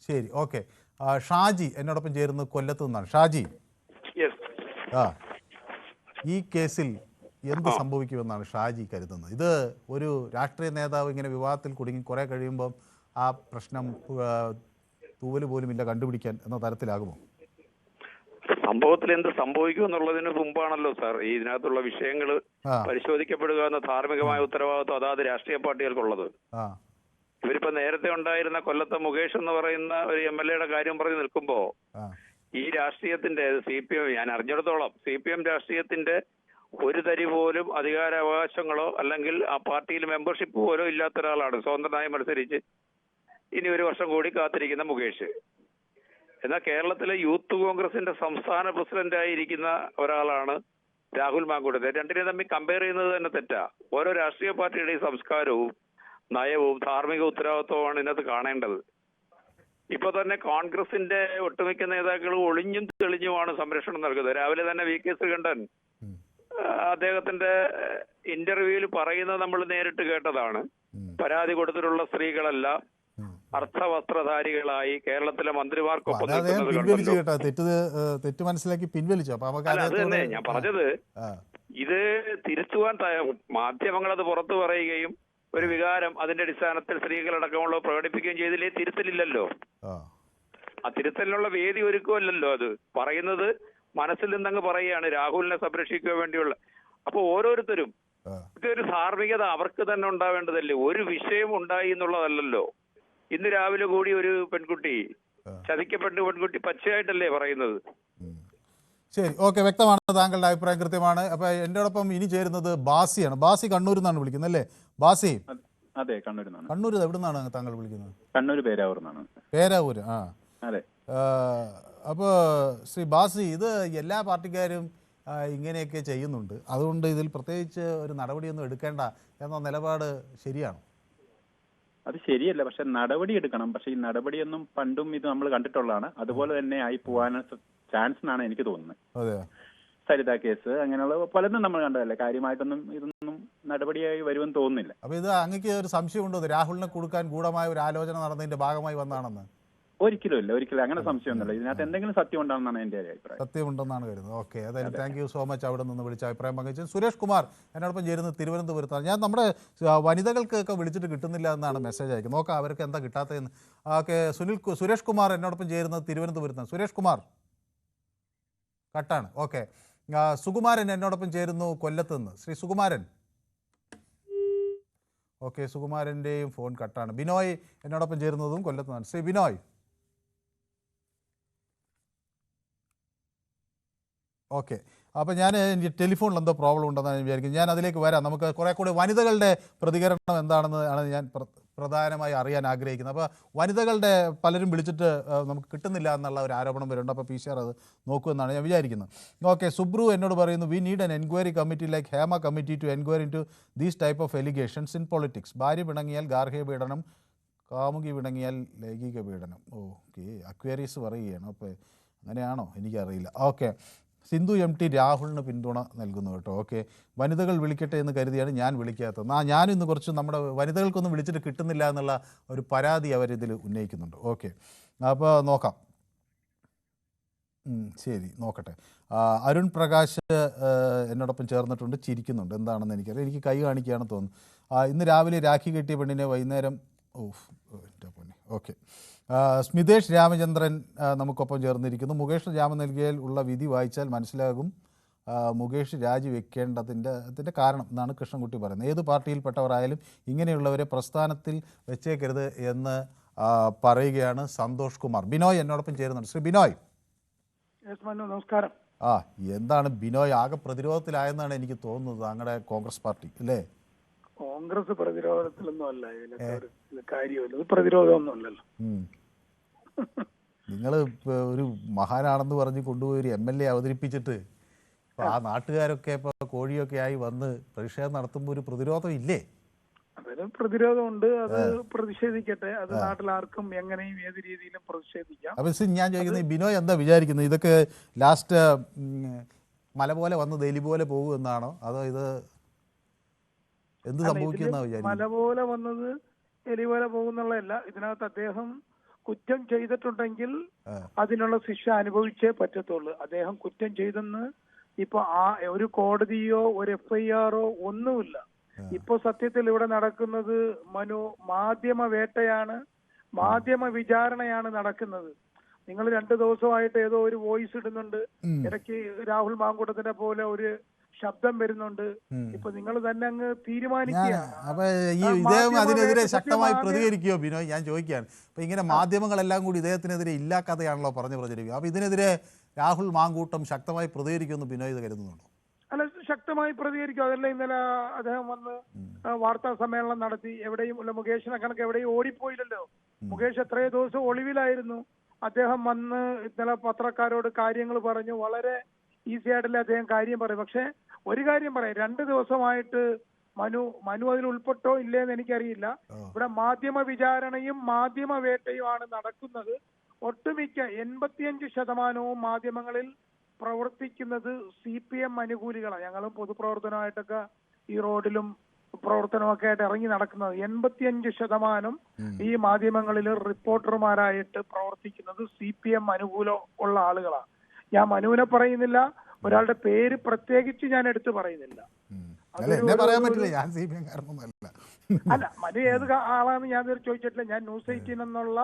ശരി. ഓക്കെ. ഷാജി എന്നോടൊപ്പം ചേരുന്നത് കൊല്ലത്ത് നിന്നാണ്. ഷാജി, ഈ കേസിൽ എന്ത് സംഭവിക്കുമെന്നാണ് ഷാജി കരുതുന്നത്? ഇത് ഒരു രാഷ്ട്രീയ നേതാവ് ഇങ്ങനെ വിവാദത്തിൽ കുടുങ്ങി കുറേ കഴിയുമ്പം ആ പ്രശ്നം തൂവല് പോലുമില്ല കണ്ടുപിടിക്കാൻ എന്ന തരത്തിലാകുമോ? സംഭവത്തിൽ എന്ത് സംഭവിക്കും എന്നുള്ളതിന് മുമ്പാണല്ലോ സാർ ഇതിനകത്തുള്ള വിഷയങ്ങൾ പരിശോധിക്കപ്പെടുക എന്ന ധാർമ്മികമായ ഉത്തരവാദിത്വം അതാത് രാഷ്ട്രീയ പാർട്ടികൾക്കുള്ളത്. ഇവരിപ്പോ നേരത്തെ ഉണ്ടായിരുന്ന കൊല്ലത്തെ മുകേഷ് എന്ന് പറയുന്ന ഒരു MLA കാര്യം പറഞ്ഞ് നിൽക്കുമ്പോ ഈ രാഷ്ട്രീയത്തിന്റെ CPM ഞാൻ അറിഞ്ഞിടത്തോളം CPM രാഷ്ട്രീയത്തിന്റെ ഒരു തരി പോലും അധികാരാവകാശങ്ങളോ അല്ലെങ്കിൽ ആ പാർട്ടിയിൽ മെമ്പർഷിപ്പ് പോലോ ഇല്ലാത്ത ഒരാളാണ് സ്വതന്ത്രനായി മത്സരിച്ച് ഇനി 1 വർഷം കൂടി കാത്തിരിക്കുന്ന മുകേഷ്. എന്നാൽ കേരളത്തിലെ യൂത്ത് കോൺഗ്രസിന്റെ സംസ്ഥാന പ്രസിഡന്റായിരിക്കുന്ന ഒരാളാണ് രാഹുൽ മാങ്കൂട്ടത്തിൽ. രണ്ടിനെ തമ്മിൽ കമ്പയർ ചെയ്യുന്നത് തന്നെ തെറ്റാ. ഓരോ രാഷ്ട്രീയ പാർട്ടിയുടെയും സംസ്കാരവും നയവും ധാർമ്മിക ഉത്തരവാദിത്വമാണ് ഇതിനകത്ത് കാണേണ്ടത്. ഇപ്പൊ തന്നെ കോൺഗ്രസിന്റെ ഒട്ടുമിക്ക നേതാക്കൾ ഒളിഞ്ഞും തെളിഞ്ഞുമാണ് സംരക്ഷണം നൽകുന്നത്. രാവിലെ തന്നെ VK ശ്രീകണ്ഠൻ അദ്ദേഹത്തിന്റെ ഇന്റർവ്യൂവിൽ പറയുന്നത് നമ്മൾ നേരിട്ട് കേട്ടതാണ്. പരാതി കൊടുത്തിട്ടുള്ള സ്ത്രീകളെല്ലാം അർത്ഥവസ്ത്രധാരികളായി കേരളത്തിലെ മന്ത്രിമാർക്കൊപ്പം തെറ്റ് മനസ്സിലാക്കി പിൻവലിച്ചു. അത് തന്നെ ഞാൻ പറഞ്ഞത്. ഇത് തിരുത്തുവാൻ മാധ്യമങ്ങൾ അത് പുറത്തു പറയുകയും ഒരു വികാരം അതിന്റെ അടിസ്ഥാനത്തിൽ സ്ത്രീകളടക്കമുള്ള പ്രകടിപ്പിക്കുകയും ചെയ്തില്ലേ തിരുത്തലില്ലല്ലോ. ആ തിരുത്തലിനുള്ള വേദി ഒരുക്കുമല്ലോ. അത് പറയുന്നത് മനസ്സിൽ നിന്നങ്ങ് പറയുകയാണ് രാഹുലിനെ സംരക്ഷിക്കാൻ വേണ്ടിയുള്ള. അപ്പൊ ഓരോരുത്തരും ഇതൊരു ധാർമ്മികത അവർക്ക് തന്നെ ഉണ്ടാവേണ്ടതല്ലേ? ഒരു വിഷയം ഉണ്ടായി എന്നുള്ളതല്ലല്ലോ. ഇന്ന് രാവിലെ കൂടി ഒരു പെൺകുട്ടി ചതിക്കപ്പെട്ട പെൺകുട്ടി പച്ചയായിട്ടല്ലേ പറയുന്നത്. ശരി, ഓക്കെ, വ്യക്തമാണ്. താങ്കളുടെ അഭിപ്രായം കൃത്യമാണ്. അപ്പൊ എന്നോടൊപ്പം ഇനി ചേരുന്നത് ബാസിയാണ്. ബാസി കണ്ണൂരിൽ നിന്നാണ് വിളിക്കുന്നത് അല്ലേ? ബാസി? അതെ, കണ്ണൂരിൽ നിന്നാണ്. കണ്ണൂർ എവിടെ നിന്നാണ് താങ്കൾ വിളിക്കുന്നത്? കണ്ണൂർ പേരാവൂർ നിന്നാണ്. പേരാവൂര്, ആ അതെ. അപ്പോൾ ശ്രീ ബാസി, ഇത് എല്ലാ പാർട്ടിക്കാരും ഇങ്ങനെയൊക്കെ ചെയ്യുന്നുണ്ട്, അതുകൊണ്ട് ഇതിൽ പ്രത്യേകിച്ച് ഒരു നടപടിയൊന്നും എടുക്കേണ്ട എന്ന നിലപാട് ശരിയാണോ? അത് ശരിയല്ല, പക്ഷെ നടപടി എടുക്കണം. പക്ഷെ ഈ നടപടിയൊന്നും പണ്ടും ഇത് നമ്മൾ കണ്ടിട്ടുള്ളതാണ്. അതുപോലെ തന്നെ ആയി പോകാൻ ചാൻസ് എന്നാണ് എനിക്ക് തോന്നുന്നത്. അതെ, സരിത കേസ് അങ്ങനെയുള്ള പലതും നമ്മൾ കണ്ടതല്ലേ. കാര്യമായിട്ടൊന്നും ഇതൊന്നും നടപടിയായി വരുമെന്ന് തോന്നുന്നില്ല. അപ്പൊ ഇത് അങ്ങക്ക് ഒരു സംശയമുണ്ടോ, രാഹുലിനെ കൊടുക്കാൻ ഗൂഢമായ ഒരു ആലോചന നടന്നതിന്റെ ഭാഗമായി വന്നാണെന്ന്? ഒരിക്കലും അങ്ങനെ സംശയമൊന്നുമില്ല. ഇതിനകത്ത് എന്തെങ്കിലും സത്യം ഉണ്ടെന്നാണ് എന്റെ അഭിപ്രായം. സത്യമുണ്ടെന്നാണ് കരുതുന്നത്. ഓക്കെ, അതായത് താങ്ക് യു സോ മച്ച് അവിടെ നിന്ന് വിളിച്ച അഭിപ്രായം പങ്കുവച്ചു. സുരേഷ് കുമാർ എന്നോടൊപ്പം ചേരുന്നത് തിരുവനന്തപുരത്താണ്. ഞാൻ നമ്മുടെ വനിതകൾക്കൊക്കെ വിളിച്ചിട്ട് കിട്ടുന്നില്ല എന്നാണ് മെസ്സേജ് അയക്കുന്നത്. നോക്കാം അവർക്ക് എന്താ കിട്ടാത്തതെന്ന്. ഓക്കെ, സുരേഷ് കുമാർ എന്നോടൊപ്പം ചേരുന്നത് തിരുവനന്തപുരത്താണ്. സുരേഷ് കുമാർ കട്ടാണ്. ഓക്കെ, സുകുമാരൻ എന്നോടൊപ്പം ചേരുന്നു കൊല്ലത്ത് നിന്ന്. ശ്രീ സുകുമാരൻ. ഓക്കെ, സുകുമാരൻ്റെയും ഫോൺ കട്ടാണ്. ബിനോയ് എന്നോടൊപ്പം ചേരുന്നതും കൊല്ലത്ത് നിന്നാണ്. ശ്രീ ബിനോയ്. ഓക്കെ, അപ്പോൾ ഞാൻ ടെലിഫോണിൽ എന്തോ പ്രോബ്ലം ഉണ്ടെന്നാണ് ഞാൻ വിചാരിക്കുന്നത്. ഞാൻ അതിലേക്ക് വരാം. നമുക്ക് കുറേ കൂടി വനിതകളുടെ പ്രതികരണം എന്താണെന്ന് ആണ് ഞാൻ പ്രധാനമായി അറിയാൻ ആഗ്രഹിക്കുന്നത്. അപ്പോൾ വനിതകളുടെ പലരും വിളിച്ചിട്ട് നമുക്ക് കിട്ടുന്നില്ല എന്നുള്ള ഒരു ആരോപണം വരുന്നുണ്ട്. അപ്പോൾ PCR അത് നോക്കുമെന്നാണ് ഞാൻ വിചാരിക്കുന്നത്. ഓക്കെ, സുബ്രു എന്നോട് പറയുന്നു, we need an enquiry committee like Hema committee to enquiry into these type of allegations in politics. ഭാര്യ പിണങ്ങിയാൽ ഗാർഹിക പീഡനം, കാമുകി പിണങ്ങിയാൽ ലൈംഗിക പീഡനം. ഓക്കെ, അക്വേരീസ് പറയുകയാണ്. അപ്പോൾ അങ്ങനെയാണോ? എനിക്കറിയില്ല. ഓക്കെ, സിന്ധു MT രാഹുലിന് പിന്തുണ നൽകുന്നു കേട്ടോ. ഓക്കെ, വനിതകൾ വിളിക്കട്ടെ എന്ന് കരുതിയാണ് ഞാൻ വിളിക്കാത്തത്. ഞാനിന്ന് കുറച്ച് നമ്മുടെ വനിതകൾക്കൊന്നും വിളിച്ചിട്ട് കിട്ടുന്നില്ല എന്നുള്ള ഒരു പരാതി അവരിതിൽ ഉന്നയിക്കുന്നുണ്ട്. ഓക്കെ, അപ്പോൾ നോക്കാം. ശരി, നോക്കട്ടെ. അരുൺ പ്രകാശ് എന്നോടൊപ്പം ചേർന്നിട്ടുണ്ട്, ചിരിക്കുന്നുണ്ട്. എന്താണെന്ന് എനിക്കറിയാം. എനിക്ക് കൈ കാണിക്കുകയാണെന്ന് തോന്നുന്നു. ഇന്ന് രാവിലെ രാഖി കെട്ടിയ പെണ്ണിനെ വൈകുന്നേരം എൻ്റെ പൊന്നെ. ഓക്കെ, സ്മിതേഷ് രാമചന്ദ്രൻ നമുക്കൊപ്പം ചേർന്നിരിക്കുന്നു. മുകേഷ് ജാമ്യം നൽകിയാൽ ഉള്ള വിധി വായിച്ചാൽ മനസ്സിലാകും മുകേഷ് രാജിവെക്കേണ്ടതിൻ്റെ കാരണം എന്നാണ് കൃഷ്ണൻകുട്ടി പറയുന്നത്. ഏത് പാർട്ടിയിൽപ്പെട്ടവരായാലും ഇങ്ങനെയുള്ളവരെ പ്രസ്ഥാനത്തിൽ വെച്ചേക്കരുത് എന്ന് പറയുകയാണ് സന്തോഷ് കുമാർ. ബിനോയ് എന്നോടൊപ്പം ചേരുന്നുണ്ട്. ശ്രീ ബിനോയ്. നമസ്കാരം. എന്താണ് ബിനോയ്, ആകെ പ്രതിരോധത്തിലായെന്നാണ് എനിക്ക് തോന്നുന്നത് താങ്കളുടെ കോൺഗ്രസ് പാർട്ടി അല്ലേ? കോൺഗ്രസ് പ്രതിരോധത്തിലൊന്നും അല്ല, കാര്യമില്ല, പ്രതിരോധമൊന്നുമല്ലല്ലോ. നിങ്ങൾ ഒരു മഹാനാണെന്ന് പറഞ്ഞ് കൊണ്ടുപോയി ഒരു MLA അവതരിപ്പിച്ചിട്ട് ആ നാട്ടുകാരൊക്കെ ഇപ്പോൾ കോഴിയൊക്കെ ആയി വന്ന് പ്രതിഷേധം നടത്തുമ്പോൾ ഒരു പ്രതിരോധം ഇല്ലേ? അതിന് പ്രതിരോധമുണ്ട്, അത് പ്രതിഷേധിക്കട്ടെ. അത് നാട്ടിൽ ആർക്കും എങ്ങനെയും ഏത് രീതിയിലും പ്രതിഷേധിക്കാം. അപ്പം ഞാൻ ചോദിക്കുന്നത്, ബിനോയ് എന്താ വിചാരിക്കുന്നത്? ഇതൊക്കെ ലാസ്റ്റ് മല പോലെ വന്ന് എലി പോലെ പോകുമെന്നാണോ, അതോ ഇത് എന്ത് സംഭവിക്കുന്ന വിചാരിക്കും? മല പോലെ വന്നത് എലി പോലെ പോകുന്നുള്ളതല്ല. ഇതിനകത്ത് അദ്ദേഹം കുറ്റം ചെയ്തിട്ടുണ്ടെങ്കിൽ അതിനുള്ള ശിക്ഷ അനുഭവിച്ചേ പറ്റത്തുള്ളൂ. അദ്ദേഹം കുറ്റം ചെയ്തെന്ന് ഇപ്പൊ ഒരു കോടതിയോ ഒരു FIR ഒന്നുമില്ല. ഇപ്പൊ സത്യത്തിൽ ഇവിടെ നടക്കുന്നത് മാധ്യമ വേട്ടയാണ്, മാധ്യമ വിചാരണയാണ് നടക്കുന്നത്. നിങ്ങൾ 2 ദിവസമായിട്ട് ഏതോ ഒരു വോയിസ് ഇടുന്നുണ്ട്, ഇടയ്ക്ക് രാഹുൽ മാങ്കൂട്ടത്തിനെ പോലെ ഒരു ശബ്ദം വരുന്നുണ്ട്. ഇപ്പൊ നിങ്ങൾ തന്നെ അങ്ങ് തീരുമാനിക്കുകയാണ്. അപ്പൊ ഇദ്ദേഹം അതിനെതിരെ ശക്തമായി പ്രതികരിക്കുകയോ ബിനോയ്? ഞാൻ ചോദിക്കുകയാണ്. അപ്പൊ ഇങ്ങനെ മാധ്യമങ്ങളെല്ലാം കൂടി ഇദ്ദേഹത്തിനെതിരെ ഇല്ലാ കഥയാണല്ലോ പറഞ്ഞു പ്രചരിക്കുക. അപ്പൊ ഇതിനെതിരെ രാഹുൽ മാങ്കൂട്ടം ശക്തമായി പ്രതികരിക്കുമെന്ന് ബിനോയ് ഇത് കരുതുന്നുണ്ടോ? അല്ല, ശക്തമായി പ്രതികരിക്കും. അതല്ല ഇന്നലെ അദ്ദേഹം വന്ന് വാർത്താ സമ്മേളനം നടത്തി. എവിടെയും മുകേഷിനെ കണക്ക് എവിടെയും ഓടിപ്പോയില്ലല്ലോ. മുകേഷ് എത്രയോ ദിവസം ഒളിവിലായിരുന്നു. അദ്ദേഹം വന്ന് ഇന്നലെ പത്രക്കാരോട് കാര്യങ്ങൾ പറഞ്ഞു. വളരെ ഈസി ആയിട്ടല്ലേ അദ്ദേഹം കാര്യം പറയും. പക്ഷെ ഒരു കാര്യം പറയാം, 2 ദിവസമായിട്ട് മനു അതിൽ ഉൾപ്പെട്ടോ ഇല്ലേന്ന് എനിക്കറിയില്ല. ഇവിടെ മാധ്യമ വിചാരണയും മാധ്യമ വേട്ടയുമാണ് നടക്കുന്നത്. ഒട്ടുമിക്ക 85% മാധ്യമങ്ങളിൽ പ്രവർത്തിക്കുന്നത് CPM അനുകൂലികളാണ്. ഞങ്ങളും പൊതുപ്രവർത്തനമായിട്ടൊക്കെ ഈ റോഡിലും പ്രവർത്തനമൊക്കെ ആയിട്ട് ഇറങ്ങി നടക്കുന്നത്. 85% ഈ മാധ്യമങ്ങളിൽ റിപ്പോർട്ടർമാരായിട്ട് പ്രവർത്തിക്കുന്നത് CPM അനുകൂലം ഉള്ള ആളുകളാണ്. ഞാൻ മനുവിനെ പറയുന്നില്ല, ഒരാളുടെ പേര് പ്രത്യേകിച്ച് ഞാൻ എടുത്തു പറയുന്നില്ല. അല്ല, മനു ഏത് ആളാന്ന് ഞാൻ ചോദിച്ചിട്ടില്ല. ഞാൻ ന്യൂസ് 18 എന്നുള്ള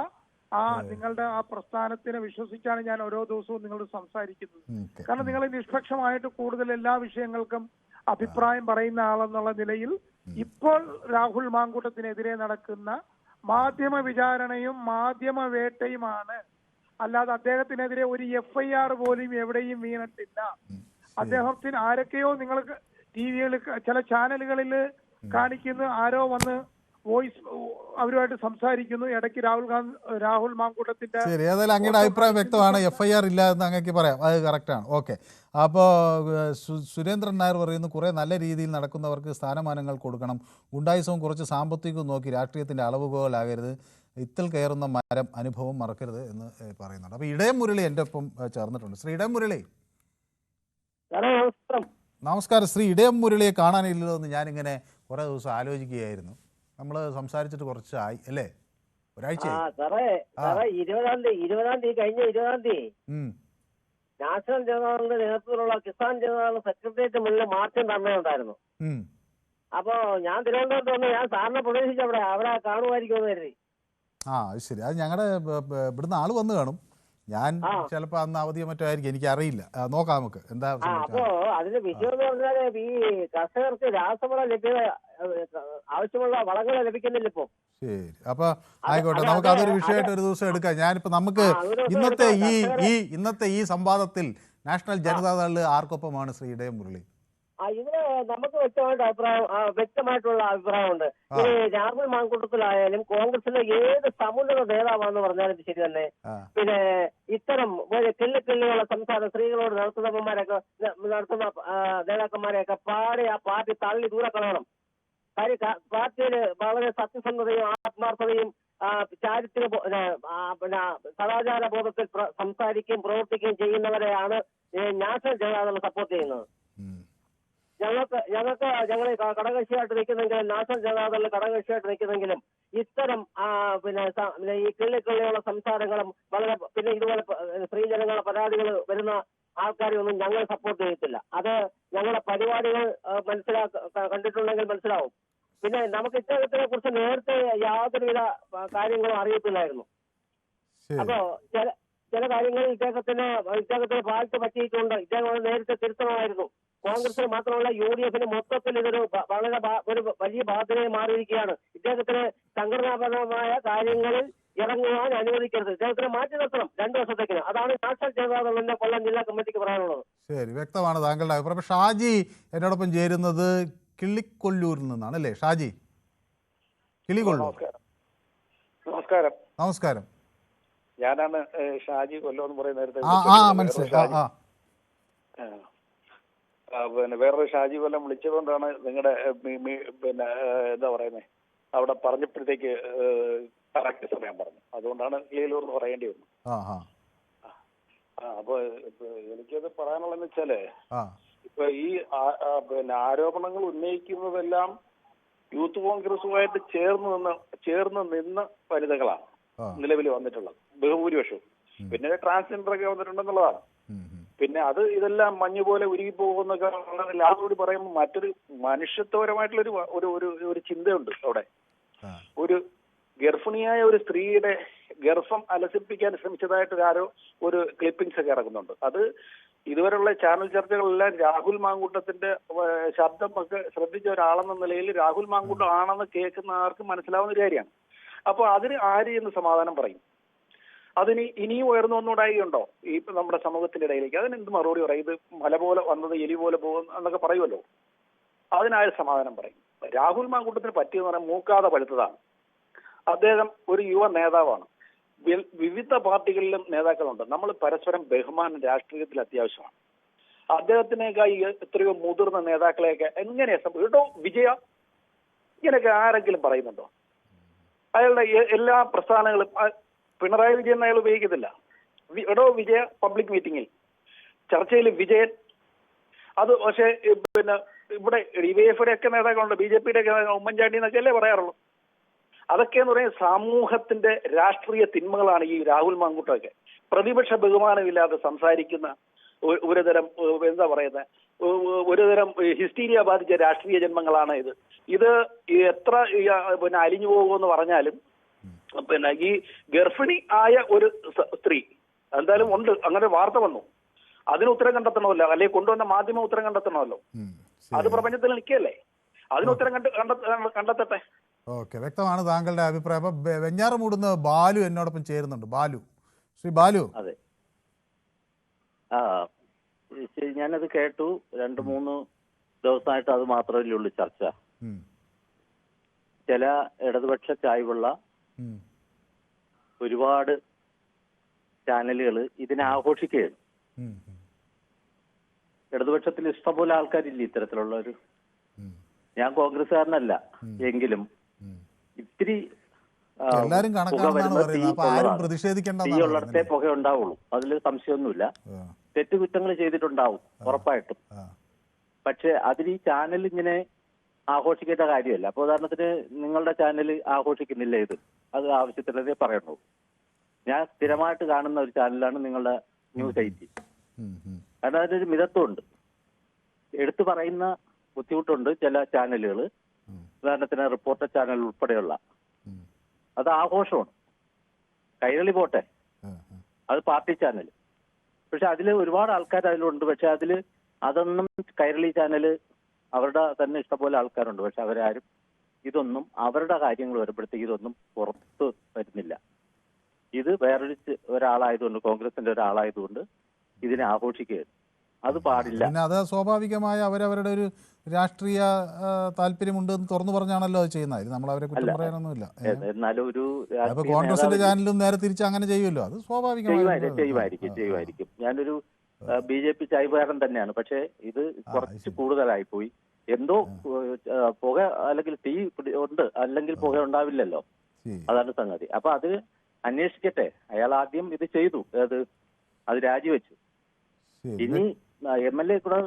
നിങ്ങളുടെ ആ പ്രസ്ഥാനത്തിനെ വിശ്വസിച്ചാണ് ഞാൻ ഓരോ ദിവസവും നിങ്ങളോട് സംസാരിക്കുന്നത്. കാരണം നിങ്ങൾ നിഷ്പക്ഷമായിട്ട് കൂടുതൽ എല്ലാ വിഷയങ്ങൾക്കും അഭിപ്രായം പറയുന്ന ആളെന്നുള്ള നിലയിൽ ഇപ്പോൾ രാഹുൽ മാങ്കൂട്ടത്തിനെതിരെ നടക്കുന്ന മാധ്യമ വിചാരണയും മാധ്യമ വേട്ടയുമാണ്. അല്ലാതെ അദ്ദേഹത്തിനെതിരെ ഒരു FIR പോലും എവിടെയും വീണിട്ടില്ല. അദ്ദേഹത്തിന് ആരൊക്കെയോ നിങ്ങൾക്ക് TV-കളിൽ ചില ചാനലുകളിൽ കാണിക്കുന്നു, ആരോ വന്ന് വോയിസ് അവരുമായിട്ട് സംസാരിക്കുന്നു. ഇടയ്ക്ക് രാഹുൽ മാങ്കൂട്ടത്തിന്റെ ശരി, ഏതായാലും അങ്ങയുടെ അഭിപ്രായം വ്യക്തമാണ്. FIR ഇല്ല എന്ന് അങ്ങേക്ക് പറയാം, അത് കറക്റ്റാണ്. ഓക്കെ, അപ്പോൾ സുരേന്ദ്രൻ നായർ പറയുന്നു കുറേ നല്ല രീതിയിൽ നടക്കുന്നവർക്ക് സ്ഥാനമാനങ്ങൾ കൊടുക്കണം, ഗുണ്ടായുസവും കുറച്ച് സാമ്പത്തികവും നോക്കി രാഷ്ട്രീയത്തിൻ്റെ അളവുകോലാകരുത്, ഇത്തൽ കയറുന്ന മരം അനുഭവം മറക്കരുത് എന്ന് പറയുന്നുണ്ട്. അപ്പോൾ ഇടയം മുരളി എൻ്റെ ഒപ്പം ചേർന്നിട്ടുണ്ട്. ശ്രീ ഇടയം മുരളി, നമസ്കാരം. ശ്രീ ഇടയം മുരളിയെ കാണാനില്ലല്ലോ എന്ന് ഞാനിങ്ങനെ കുറേ ദിവസം ആലോചിക്കുകയായിരുന്നു. നമ്മൾ സംസാരിച്ചിട്ട് കുറച്ചായി അല്ലേ, ഒരാഴ്ച. നാഷണൽ ജനതാദളിന്റെ നേതൃത്വത്തിലുള്ള കിസാൻ ജനതാദൾ സെക്രട്ടേറിയറ്റ് മുന്നിൽ മാർച്ചും ധർണയുണ്ടായിരുന്നു. അപ്പോ ഞാൻ തിരുവനന്തപുരത്ത് വന്ന് ഞാൻ സാറിനെ പ്രവേശിച്ച് അവിടെ കാണുമായിരിക്കുമെന്ന് കരുതി. അത് ശരി, അത് ഞങ്ങളുടെ ഇവിടുന്ന് ആള് വന്ന് കാണും. ഞാൻ ചിലപ്പോ അന്ന് അവധിയോ മറ്റോ ആയിരിക്കും, എനിക്ക് അറിയില്ല. നോക്കാം നമുക്ക് എന്താ. അപ്പോ അതിന്റെ വിഷയം എന്ന് പറഞ്ഞാല് ഈ കർഷകർക്ക് രാസവള ലഭ്യത ആവശ്യമുള്ള വളങ്ങൾ ലഭിക്കുന്നില്ല ഇപ്പൊ. ശരി, അപ്പൊ ആയിക്കോട്ടെ, നമുക്ക് അതൊരു വിഷയമായിട്ട് ഒരു ദിവസം എടുക്കാം. ഞാനിപ്പോ നമുക്ക് ഇന്നത്തെ ഈ സംവാദത്തിൽ നാഷണൽ ജനതാദൾ ആർക്കൊപ്പമാണ് ശ്രീ ഇടയം മുരളി? ഇതിന് നമുക്ക് വ്യക്തമായിട്ടുള്ള അഭിപ്രായമുണ്ട്. ഈ രാഹുൽ മാങ്കൂട്ടത്തിലായാലും കോൺഗ്രസിലെ ഏത് സമുന്നത നേതാവാന്ന് പറഞ്ഞാലും ശരി തന്നെ, പിന്നെ ഇത്തരം കിള്ളിക്കിള്ളിയുള്ള സംസാരം സ്ത്രീകളോട് നടത്തുന്ന നേതാക്കന്മാരെയൊക്കെ പാടെ ആ പാർട്ടി തള്ളി ദൂരെ കളയണം. കാര്യം പാർട്ടിയിൽ വളരെ സത്യസന്ധതയും ആത്മാർത്ഥതയും ചാരിത്ര പിന്നെ സദാചാര ബോധത്തിൽ സംസാരിക്കുകയും പ്രവർത്തിക്കുകയും ചെയ്യുന്നവരെയാണ് നാഷണൽ ജനതാദൾ സപ്പോർട്ട് ചെയ്യുന്നത്. ഞങ്ങൾ ഘടകകക്ഷിയായിട്ട് നിൽക്കുന്നെങ്കിലും നാഷണൽ ജനതാദളിൽ ഘടകകക്ഷിയായിട്ട് നിൽക്കുന്നെങ്കിലും ഇത്തരം പിന്നെ ഈ കിള്ളിക്കിള്ളിയുള്ള സംസാരങ്ങളും വളരെ പിന്നെ ഇതുപോലെ സ്ത്രീജനങ്ങളുടെ പരാതികൾ വരുന്ന ആൾക്കാരെ ഒന്നും ഞങ്ങൾ സപ്പോർട്ട് ചെയ്യത്തില്ല. അത് ഞങ്ങളുടെ പരിപാടികൾ കണ്ടിട്ടുണ്ടെങ്കിൽ മനസ്സിലാവും. പിന്നെ നമുക്ക് ഇദ്ദേഹത്തിനെ കുറിച്ച് നേരത്തെ യാതൊരുവിധ കാര്യങ്ങളും അറിയത്തില്ലായിരുന്നു. അപ്പോ ചില കാര്യങ്ങളിൽ ഇദ്ദേഹത്തിന് പാഴ്ച പറ്റിയിട്ടുണ്ട്. ഇദ്ദേഹം നേരത്തെ തിരുത്തണമായിരുന്നു. കോൺഗ്രസിന് മാത്രമല്ല UDF-ന് മൊത്തത്തിൽ ഇതൊരു ഒരു വലിയ ബാധ്യതയായി മാറിയിരിക്കുകയാണ്. ഇദ്ദേഹത്തിന് സംഘടനാപരമായ കാര്യങ്ങളിൽ ഇറങ്ങുവാൻ അനുവദിക്കരുത്. ഇദ്ദേഹത്തിന് മാറ്റി നിർത്തണം 2 വർഷത്തേക്ക്. അതാണ് നാഷണൽ ജനതാദളിന്റെ കൊല്ലം ജില്ലാ കമ്മിറ്റിക്ക് പറയാനുള്ളത്. ശരി, വ്യക്തമാണ് താങ്കളുടെ അഭിപ്രായം. ഷാജി എന്നോടൊപ്പം ചേരുന്നത് കിള്ളിക്കൊല്ലൂരിൽ നിന്നാണ് അല്ലേ? ഷാജി, കിളികൊല്ലൂർ. നമസ്കാരം. നമസ്കാരം. ഞാനാണ് ഷാജി കൊല്ലം എന്ന് പറയുന്ന. മനസ്സിലായി. പിന്നെ വേറൊരു ഷാജി കൊല്ലം വിളിച്ചതുകൊണ്ടാണ് നിങ്ങളുടെ പിന്നെ എന്താ പറയുന്നത് അവിടെ പറഞ്ഞപ്പോഴത്തേക്ക് കറക്റ്റ് സമയം പറഞ്ഞു. അതുകൊണ്ടാണ് കിളിയലൂർ എന്ന് പറയേണ്ടി വന്നു. അപ്പൊ എനിക്കത് പറയാനുള്ളതെന്ന് വെച്ചാല് ഇപ്പൊ ഈ പിന്നെ ആരോപണങ്ങൾ ഉന്നയിക്കുന്നതെല്ലാം യൂത്ത് കോൺഗ്രസുമായിട്ട് ചേർന്ന് നിന്ന വനിതകളാണ് നിലവിൽ വന്നിട്ടുള്ളത് ബഹുഭൂരിപക്ഷവും. പിന്നെ ട്രാൻസ്ജെൻഡർ ഒക്കെ വന്നിട്ടുണ്ടെന്നുള്ളതാണ്. പിന്നെ ഇതെല്ലാം മഞ്ഞ് പോലെ ഉരുകിപ്പോകുന്നൊക്കെ ലാഭോട് പറയുമ്പോൾ മറ്റൊരു മനുഷ്യത്വപരമായിട്ടുള്ള ഒരു ചിന്തയുണ്ട് അവിടെ. ഒരു ഗർഭിണിയായ ഒരു സ്ത്രീയുടെ ഗർഭം അലസിപ്പിക്കാൻ ശ്രമിച്ചതായിട്ട് ഒരു ക്ലിപ്പിംഗ്സ് ഒക്കെ ഇറങ്ങുന്നുണ്ട്. അത് ഇതുവരെയുള്ള ചാനൽ ചർച്ചകളെല്ലാം രാഹുൽ മാങ്കൂട്ടത്തിന്റെ ശബ്ദം ഒക്കെ ശ്രദ്ധിച്ച ഒരാളെന്ന നിലയിൽ രാഹുൽ മാങ്കൂട്ടം ആണെന്ന് കേൾക്കുന്ന ആർക്കും മനസ്സിലാവുന്ന ഒരു കാര്യമാണ്. അപ്പൊ അതിന് ആര് എന്ന് സമാധാനം പറയും? അതിന് ഇനിയും ഉയർന്നു വന്നുകൂടായിയുണ്ടോ ഈ നമ്മുടെ സമൂഹത്തിന്റെ ഇടയിലേക്ക്? അതിനെന്ത് മറുപടി പറയും? ഇത് മല പോലെ വന്നത് എലി പോലെ പോകും എന്നൊക്കെ പറയുമല്ലോ. അതിനാര് സമാധാനം പറയും? രാഹുൽ മാങ്കൂട്ടത്തിന് പറ്റിയെന്ന് പറയാൻ മൂക്കാതെ പഴുത്തതാണ്. അദ്ദേഹം ഒരു യുവ നേതാവാണ്. വിവിധ പാർട്ടികളിലും നേതാക്കളുണ്ട്. നമ്മൾ പരസ്പരം ബഹുമാനം രാഷ്ട്രീയത്തിൽ അത്യാവശ്യമാണ്. അദ്ദേഹത്തിനേക്കായി എത്രയോ മുതിർന്ന നേതാക്കളെയൊക്കെ എങ്ങനെയാ കേട്ടോ വിജയ ഇങ്ങനെയൊക്കെ ആരെങ്കിലും പറയുന്നുണ്ടോ? അയാളുടെ എല്ലാ പ്രസ്ഥാനങ്ങളും പിണറായി വിജയൻ അയാൾ ഉപയോഗിക്കത്തില്ല. എടോ വിജയ പബ്ലിക് മീറ്റിംഗിൽ ചർച്ചയിൽ വിജയൻ അത് പക്ഷേ പിന്നെ ഇവിടെ DYFയുടെ ഒക്കെ നേതാക്കളുണ്ട്, BJPയുടെ ഒക്കെ ഉമ്മൻചാണ്ടി എന്നൊക്കെ അല്ലേ പറയാറുള്ളൂ. അതൊക്കെ എന്ന് പറയുന്നത് സമൂഹത്തിന്റെ രാഷ്ട്രീയ തിന്മകളാണ് ഈ രാഹുൽ മാങ്കൂട്ടമൊക്കെ. പ്രതിപക്ഷ ബഹുമാനമില്ലാതെ സംസാരിക്കുന്ന ഒരുതരം എന്താ പറയുന്നത് ഒരുതരം ഹിസ്റ്റീരിയ ബാധിച്ച രാഷ്ട്രീയ ജന്മങ്ങളാണ് ഇത് എത്ര പിന്നെ അലിഞ്ഞു പോകുമെന്ന് പറഞ്ഞാലും പിന്നെ ഈ ഗർഭിണി ആയ ഒരു സ്ത്രീ എന്തായാലും ഉണ്ട്, അങ്ങനെ വാർത്ത വന്നു, അതിന് ഉത്തരം കണ്ടെത്തണമല്ലോ, അല്ലെങ്കിൽ കൊണ്ടുവന്ന മാധ്യമം ഉത്തരം കണ്ടെത്തണമല്ലോ. അത് പ്രപഞ്ചത്തിൽ നിൽക്കുകയല്ലേ, അതിന് ഉത്തരം കണ്ടെത്തട്ടെ. ഓക്കെ, വ്യക്തമാണ് താങ്കളുടെ അഭിപ്രായം. അപ്പൊ വെഞ്ഞാറമൂടുന്ന് ബാലു എന്നോടൊപ്പം ചേരുന്നുണ്ട്. ബാലു, ശ്രീ ബാലു. അതെ, ഞാനത് കേട്ടു. 2-3 ദിവസമായിട്ട് അത് മാത്രമല്ലേ ഉള്ളൂ ചർച്ച. ചില ഇടതുപക്ഷ ചായ്വുള്ള ഒരുപാട് ചാനലുകൾ ഇതിനെ ആഘോഷിക്കുകയാണ്. ഇടതുപക്ഷത്തിൽ ഇഷ്ടംപോലെ ആൾക്കാരില്ല ഇത്തരത്തിലുള്ള ഒരു. ഞാൻ കോൺഗ്രസ്സുകാരനല്ല, എങ്കിലും ഇത്തിരി തീയുള്ളിടത്തെ പുക ഉണ്ടാവുള്ളൂ, അതിൽ സംശയമൊന്നുമില്ല. തെറ്റുകുറ്റങ്ങൾ ചെയ്തിട്ടുണ്ടാവും ഉറപ്പായിട്ടും. പക്ഷെ അതിൽ ഈ ചാനൽ ഇങ്ങനെ ആഘോഷിക്കേണ്ട കാര്യമല്ല. അപ്പൊ ഉദാഹരണത്തിന് നിങ്ങളുടെ ചാനൽ ആഘോഷിക്കുന്നില്ല ഇത്, അത് ആവശ്യത്തിലതേ പറയണു. ഞാൻ സ്ഥിരമായിട്ട് കാണുന്ന ഒരു ചാനലാണ് നിങ്ങളുടെ ന്യൂസ് 80. കാരണം അതിനൊരു മിതത്വമുണ്ട്, എടുത്തു പറയുന്ന ബുദ്ധിമുട്ടുണ്ട് ചില ചാനലുകൾ. ഉദാഹരണത്തിന് റിപ്പോർട്ടർ ചാനൽ ഉൾപ്പെടെയുള്ള, അത് ആഘോഷമാണ്. കൈരളി പോട്ടെ, അത് പാർട്ടി ചാനൽ. പക്ഷെ അതിൽ ഒരുപാട് ആൾക്കാർ അതിലുണ്ട്. പക്ഷെ അതൊന്നും കൈരളി ചാനൽ അവരുടെ തന്നെ ഇഷ്ടംപോലെ ആൾക്കാരുണ്ട്. പക്ഷെ അവരാരും ഇതൊന്നും അവരുടെ കാര്യങ്ങൾ വരുമ്പോഴത്തേക്ക് ഇതൊന്നും പുറത്ത് വരുന്നില്ല. ഇത് ഒരാളായതുകൊണ്ട്, കോൺഗ്രസിന്റെ ഒരാളായതുകൊണ്ട് ഇതിനെ ആഘോഷിക്കുകയാണ്. അത് പാടില്ല. പിന്നെ അത് സ്വാഭാവികമായ അവരവരുടെ ഒരു രാഷ്ട്രീയ താല്പര്യമുണ്ട് എന്ന് തുറന്നു പറഞ്ഞാണല്ലോ അത് ചെയ്യുന്നത്. നമ്മൾ അവരെ കുറ്റം പറയാനൊന്നുമില്ല. എന്നാലും ഒരു കോൺഗ്രസിന്റെ ചാനലും നേരെ തിരിച്ച് അങ്ങനെ ചെയ്യുമല്ലോ, അത് ചെയ്യുമായിരിക്കും. ഞാനൊരു BJP ചായ്വുകാരൻ തന്നെയാണ്. പക്ഷെ ഇത് കുറച്ച് കൂടുതലായി പോയി. എന്തോ പുക അല്ലെങ്കിൽ തീ ഉണ്ട്, അല്ലെങ്കിൽ പുക ഉണ്ടാവില്ലല്ലോ, അതാണ് സംഗതി. അപ്പൊ അത് അന്വേഷിക്കട്ടെ. അയാൾ ആദ്യം ഇത് ചെയ്തു, അത് രാജിവെച്ചു. ഇനി MLA കൂടെ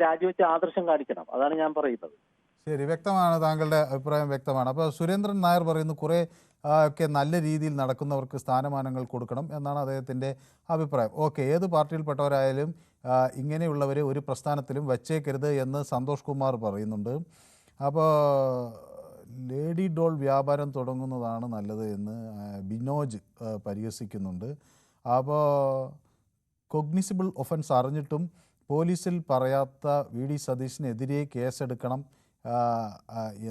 രാജിവെച്ച് ആദർശം കാണിക്കണം, അതാണ് ഞാൻ പറയുന്നത്. ശരി, വ്യക്തമാണ്, താങ്കളുടെ അഭിപ്രായം വ്യക്തമാണ്. അപ്പോൾ സുരേന്ദ്രൻ നായർ പറയുന്നു കുറേ ഒക്കെ നല്ല രീതിയിൽ നടക്കുന്നവർക്ക് സ്ഥാനമാനങ്ങൾ കൊടുക്കണം എന്നാണ് അദ്ദേഹത്തിൻ്റെ അഭിപ്രായം. ഓക്കെ, ഏത് പാർട്ടിയിൽപ്പെട്ടവരായാലും ഇങ്ങനെയുള്ളവരെ ഒരു പ്രസ്ഥാനത്തിലും വച്ചേക്കരുത് എന്ന് സന്തോഷ് കുമാർ പറയുന്നുണ്ട്. അപ്പോൾ ലേഡി ഡോൾ വ്യാപാരം തുടങ്ങുന്നതാണ് നല്ലത് എന്ന് ബിനോജ് പരിഹസിക്കുന്നുണ്ട്. അപ്പോൾ കൊഗ്നിസിബിൾ ഒഫൻസ് അറിഞ്ഞിട്ടും പോലീസിൽ പറയാത്ത VD സതീശിനെതിരെ കേസെടുക്കണം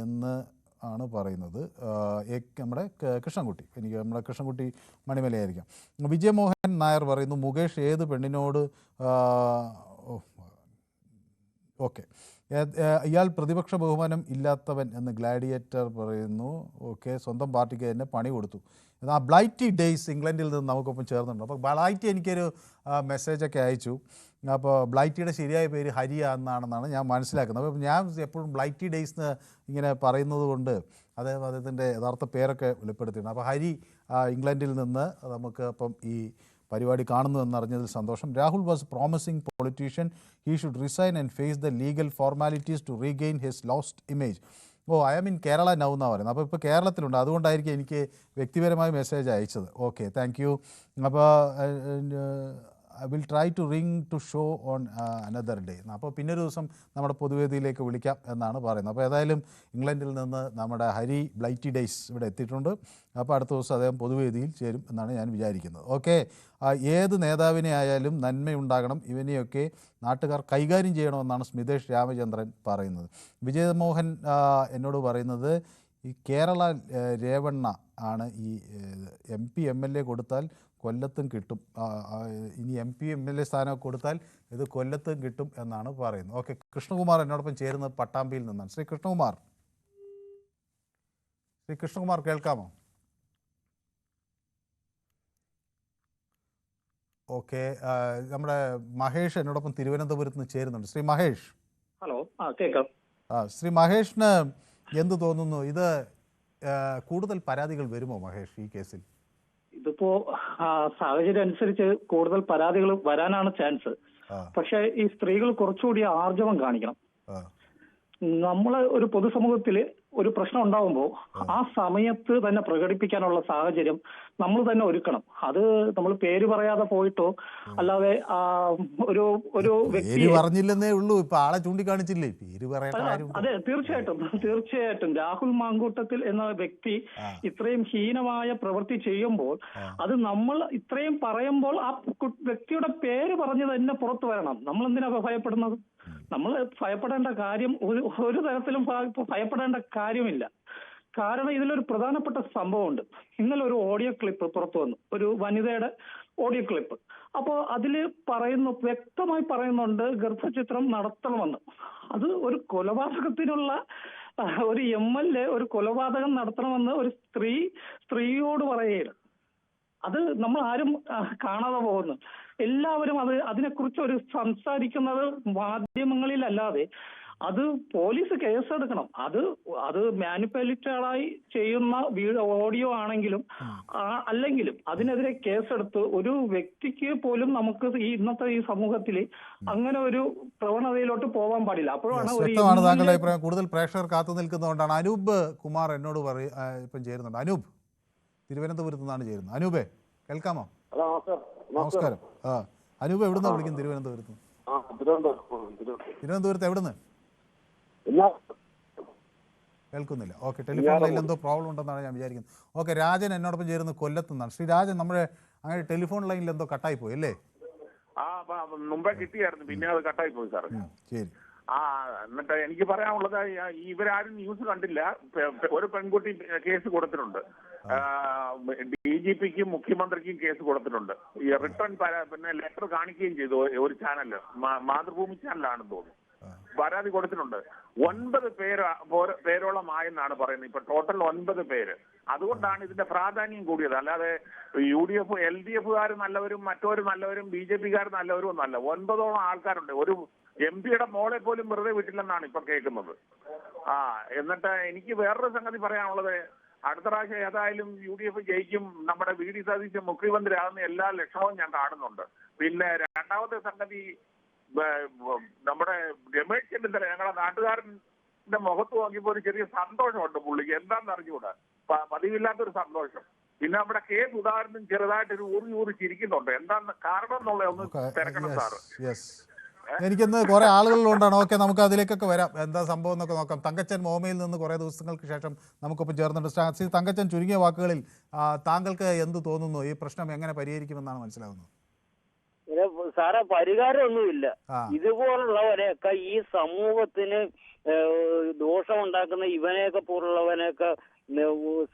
എന്ന് ആണ് പറയുന്നത്. നമ്മുടെ കൃഷ്ണൻകുട്ടി, നമ്മുടെ കൃഷ്ണൻകുട്ടി മണിമലയായിരിക്കാം. വിജയമോഹൻ നായർ പറയുന്നു മുകേഷ് ഏത് പെണ്ണിനോട് ഓക്കെ ഇയാൾ പ്രതിപക്ഷ ബഹുമാനം ഇല്ലാത്തവൻ എന്ന് ഗ്ലാഡിയേറ്റർ പറയുന്നു. ഓക്കെ, സ്വന്തം പാർട്ടിക്ക് തന്നെ പണി കൊടുത്തു. എന്നാൽ ബ്ലൈറ്റി ഡേയ്സ് ഇംഗ്ലണ്ടിൽ നിന്ന് നമുക്കൊപ്പം ചേർന്നുണ്ട്. അപ്പോൾ ബ്ലൈറ്റി എനിക്കൊരു മെസ്സേജൊക്കെ അയച്ചു. അപ്പോൾ ബ്ലൈറ്റിയുടെ ശരിയായ പേര് ഹരിയ എന്നാണെന്നാണ് ഞാൻ മനസ്സിലാക്കുന്നത്. അപ്പോൾ ഞാൻ എപ്പോഴും ബ്ലൈറ്റി ഡേയ്സ് എന്ന് ഇങ്ങനെ പറയുന്നത് കൊണ്ട് അദ്ദേഹത്തിൻ്റെ യഥാർത്ഥ പേരൊക്കെ വെളിപ്പെടുത്തിയിട്ടുണ്ട്. അപ്പോൾ ഹരി ഇംഗ്ലണ്ടിൽ നിന്ന് നമുക്ക് അപ്പം ഈ പരിപാടി കാണുന്നു എന്നറിഞ്ഞതിൽ സന്തോഷം. Rahul was promising politician, he should resign and face the legal formalities to regain his lost image. I am in Kerala now എന്നാണ് പറയുന്നത്. അപ്പോൾ ഇപ്പോൾ കേരളത്തിലുണ്ട്, അതുകൊണ്ടായിരിക്കും എനിക്ക് വ്യക്തിപരമായ മെസ്സേജ് അയച്ചത്. Okay, thank you. അപ്പോൾ I will try to ring to show on another day. അപ്പോൾ പിന്നൊരു ദിവസം നമ്മുടെ പൊതുവേദിയിലേക്ക് വിളിക്കാം എന്നാണ് പറയുന്നത്. അപ്പോൾ ഏതായാലും ഇംഗ്ലണ്ടിൽ നിന്ന് നമ്മുടെ ഹരി ബ്ലൈറ്റി ഡേയ്സ് ഇവിടെ എത്തിയിട്ടുണ്ട്. അപ്പോൾ അടുത്ത ദിവസം അദ്ദേഹം പൊതുവേദിയിൽ ചേരും എന്നാണ് ഞാൻ വിചാരിക്കുന്നത്. ഓക്കെ, ഏത് നേതാവിനെ ആയാലും നന്മയുണ്ടാകണം, ഇവനെയൊക്കെ നാട്ടുകാർ കൈകാര്യം ചെയ്യണമെന്നാണ് സ്മിതേഷ് രാമചന്ദ്രൻ പറയുന്നത്. വിജയമോഹൻ എന്നോട് പറയുന്നത് ഈ കേരള രേവണ്ണ ആണ് ഈ MP MLA കൊടുത്താൽ കൊല്ലത്തും കിട്ടും, ഇനി MP MLA സ്ഥാനമൊക്കെ കൊടുത്താൽ ഇത് കൊല്ലത്തും കിട്ടും എന്നാണ് പറയുന്നത്. ഓക്കെ, കൃഷ്ണകുമാർ എന്നോടൊപ്പം ചേരുന്നത് പട്ടാമ്പിയിൽ നിന്നാണ്. ശ്രീ കൃഷ്ണകുമാർ കേൾക്കാമോ? ഓക്കെ, നമ്മുടെ മഹേഷ് എന്നോടൊപ്പം തിരുവനന്തപുരത്ത് നിന്ന് ചേരുന്നുണ്ട്. ശ്രീ മഹേഷ്. ഹലോ, കേൾക്കാം. ശ്രീ മഹേഷിന് എന്ത് തോന്നുന്നു, ഇത് കൂടുതൽ പരാതികൾ വരുമോ മഹേഷ് ഈ കേസിൽ? ഇതിപ്പോ സാഹചര്യം അനുസരിച്ച് കൂടുതൽ പരാതികൾ വരാനാണ് ചാൻസ്. പക്ഷെ ഈ സ്ത്രീകൾ കുറച്ചുകൂടി ആർജവം കാണിക്കണം. നമ്മള് ഒരു പൊതുസമൂഹത്തില് ഒരു പ്രശ്നം ഉണ്ടാവുമ്പോൾ ആ സമയത്ത് തന്നെ പ്രകടിപ്പിക്കാനുള്ള സാഹചര്യം നമ്മൾ തന്നെ ഒരുക്കണം. അത് നമ്മൾ പേര് പറയാതെ പോയിട്ടോ അല്ലാതെ ഒരു വ്യക്തി പറഞ്ഞില്ലെന്നേ ഉള്ളൂ, ഇപ്പൊ ആളെ ചൂണ്ടിക്കാണിച്ചില്ലേ, പേര് അതെ, തീർച്ചയായിട്ടും രാഹുൽ മാങ്കൂട്ടത്തിൽ എന്ന വ്യക്തി ഇത്രയും ഹീനമായ പ്രവൃത്തി ചെയ്യുമ്പോൾ അത് നമ്മൾ ഇത്രയും പറയുമ്പോൾ ആ വ്യക്തിയുടെ പേര് പറഞ്ഞ് തന്നെ പുറത്തു വരണം. നമ്മൾ എന്തിനാ ഭയപ്പെടുന്നത്? നമ്മൾ ഭയപ്പെടേണ്ട കാര്യം ഒരു തരത്തിലും ഭയപ്പെടേണ്ട കാര്യമില്ല. കാരണം ഇതിലൊരു പ്രധാനപ്പെട്ട സംഭവമുണ്ട്. ഇന്നലെ ഒരു ഓഡിയോ ക്ലിപ്പ് പുറത്തു വന്നു, ഒരു വനിതയുടെ ഓഡിയോ ക്ലിപ്പ്. അപ്പോൾ അതിൽ വ്യക്തമായി പറയുന്നുണ്ട് ഗർഭചിത്രം നടത്തണമെന്ന്. അത് ഒരു കൊലപാതകത്തിനുള്ള ഒരു MLA ഒരു കൊലപാതകം നടത്തണമെന്ന് ഒരു സ്ത്രീയോട് പറയുകയാണ്. അത് നമ്മൾ ആരും കാണാതെ പോകുന്നു. എല്ലാവരും അതിനെക്കുറിച്ച് ഒരു സംസാരിക്കുന്നത് മാധ്യമങ്ങളിലല്ലാതെ അത് പോലീസ് കേസെടുക്കണം. അത് മാനിപ്പുലേറ്റഡായി ചെയ്യുന്ന ഓഡിയോ ആണെങ്കിലും അല്ലെങ്കിലും അതിനെതിരെ കേസെടുത്ത് ഒരു വ്യക്തിക്ക് പോലും നമുക്ക് ഇന്നത്തെ ഈ സമൂഹത്തിൽ അങ്ങനെ ഒരു പ്രവണതയിലോട്ട് പോകാൻ പാടില്ല. അപ്പോഴാണ് താങ്കളുടെ അഭിപ്രായം. കൂടുതൽ പ്രേക്ഷകർ കാത്തു നിൽക്കുന്നതുകൊണ്ടാണ്. അനൂപ് കുമാർ എന്നോട് ഇപ്പം ചേരുന്നുണ്ട്. അനൂപ് തിരുവനന്തപുരത്ത് നിന്നാണ് ചേരുന്നത്. അനൂപേ, കേൾക്കാമോ? നമസ്കാരം. അനൂപ് എവിടുന്നാണ് വിളിക്കുന്നത്? തിരുവനന്തപുരത്ത് എവിടുന്ന്? കേൾക്കുന്നില്ല. ഓക്കെ, ടെലിഫോൺ ലൈനിൽ എന്തോ പ്രോബ്ലം ഉണ്ടെന്നാണ് ഞാൻ വിചാരിക്കുന്നത്. ഓക്കെ, രാജൻ എന്നോടൊപ്പം ചേരുന്നത് കൊല്ലത്ത് നിന്നാണ്. ശ്രീ രാജൻ, നമ്മുടെ അങ്ങനെ ടെലിഫോൺ ലൈനിൽ എന്തോ കട്ടായി പോയി അല്ലേ? മുമ്പേ കിട്ടിയായിരുന്നു, പിന്നെ അത് കട്ടായി പോയി സാർ. ശരി. എന്നിട്ട് എനിക്ക് പറയാനുള്ളത്, ഇവരാരും ന്യൂസ് കണ്ടില്ല. ഒരു പെൺകുട്ടി കേസ് കൊടുത്തിട്ടുണ്ട്, DGPക്കും മുഖ്യമന്ത്രിക്കും കേസ് കൊടുത്തിട്ടുണ്ട്. ഈ റിട്ടേൺ പിന്നെ ലെറ്റർ കാണിക്കുകയും ചെയ്തു. ഒരു ചാനല്, മാതൃഭൂമി ചാനലാണെന്ന് തോന്നുന്നു, പരാതി കൊടുത്തിട്ടുണ്ട്. 9 പേരോളമായെന്നാണ് പറയുന്നത്. ഇപ്പൊ ടോട്ടൽ 9 പേര്. അതുകൊണ്ടാണ് ഇതിന്റെ പ്രാധാന്യം കൂടിയത്. അല്ലാതെ UDF LDF നല്ലവരും മറ്റവരും നല്ലവരും BJP നല്ലവരും ഒന്നല്ല. 9ഓളം ആൾക്കാരുണ്ട്. ഒരു MP മോളെ പോലും വെറുതെ വിട്ടില്ലെന്നാണ് ഇപ്പൊ കേൾക്കുന്നത്. എന്നിട്ട് എനിക്ക് വേറൊരു സംഗതി പറയാനുള്ളത്, അടുത്ത പ്രാവശ്യം ഏതായാലും UDF ജയിക്കും, നമ്മുടെ VD സതീശൻ മുഖ്യമന്ത്രി ആകുന്ന എല്ലാ ലക്ഷണവും ഞാൻ കാണുന്നുണ്ട്. പിന്നെ രണ്ടാമത്തെ സംഗതി, നമ്മുടെ രമേശ് ചെന്നിത്തല ഞങ്ങളുടെ നാട്ടുകാരന്റെ മുഖത്ത് നോക്കിയപ്പോ ഒരു ചെറിയ സന്തോഷമുണ്ട് പുള്ളിക്ക്. എന്താണെന്ന് അറിഞ്ഞുകൂടാ, പതിവില്ലാത്തൊരു സന്തോഷം. പിന്നെ നമ്മുടെ സുധാകരനും ചെറുതായിട്ട് ഒരു ഊറി ചിരിക്കുന്നുണ്ട്. എന്താന്ന് കാരണം എന്നുള്ള ഒന്ന് തിരക്കണം സാറ്. എനിക്കിന്ന് കുറെ ആളുകളിലുണ്ടാണ്. ഓക്കെ, നമുക്ക് അതിലേക്കൊക്കെ വരാം. എന്താ സംഭവം എന്നൊക്കെ നോക്കാം. തങ്കച്ചൻ മോമയിൽ നിന്ന് കുറേ ദിവസങ്ങൾക്ക് ശേഷം നമുക്കൊപ്പം ചേർന്നുണ്ട്. തങ്കച്ചൻ, ചുരുങ്ങിയ വാക്കുകളിൽ താങ്കൾക്ക് എന്ത് തോന്നുന്നു? ഈ പ്രശ്നം എങ്ങനെ പരിഹരിക്കുമെന്നാണ് മനസ്സിലാകുന്നത്? സാറേ, പരിഹാരമൊന്നുമില്ല. ഇതുപോലുള്ളവരെയൊക്കെ ഈ സമൂഹത്തിന് ദോഷമുണ്ടാക്കുന്ന ഇവനെയൊക്കെ പോലുള്ളവനെയൊക്കെ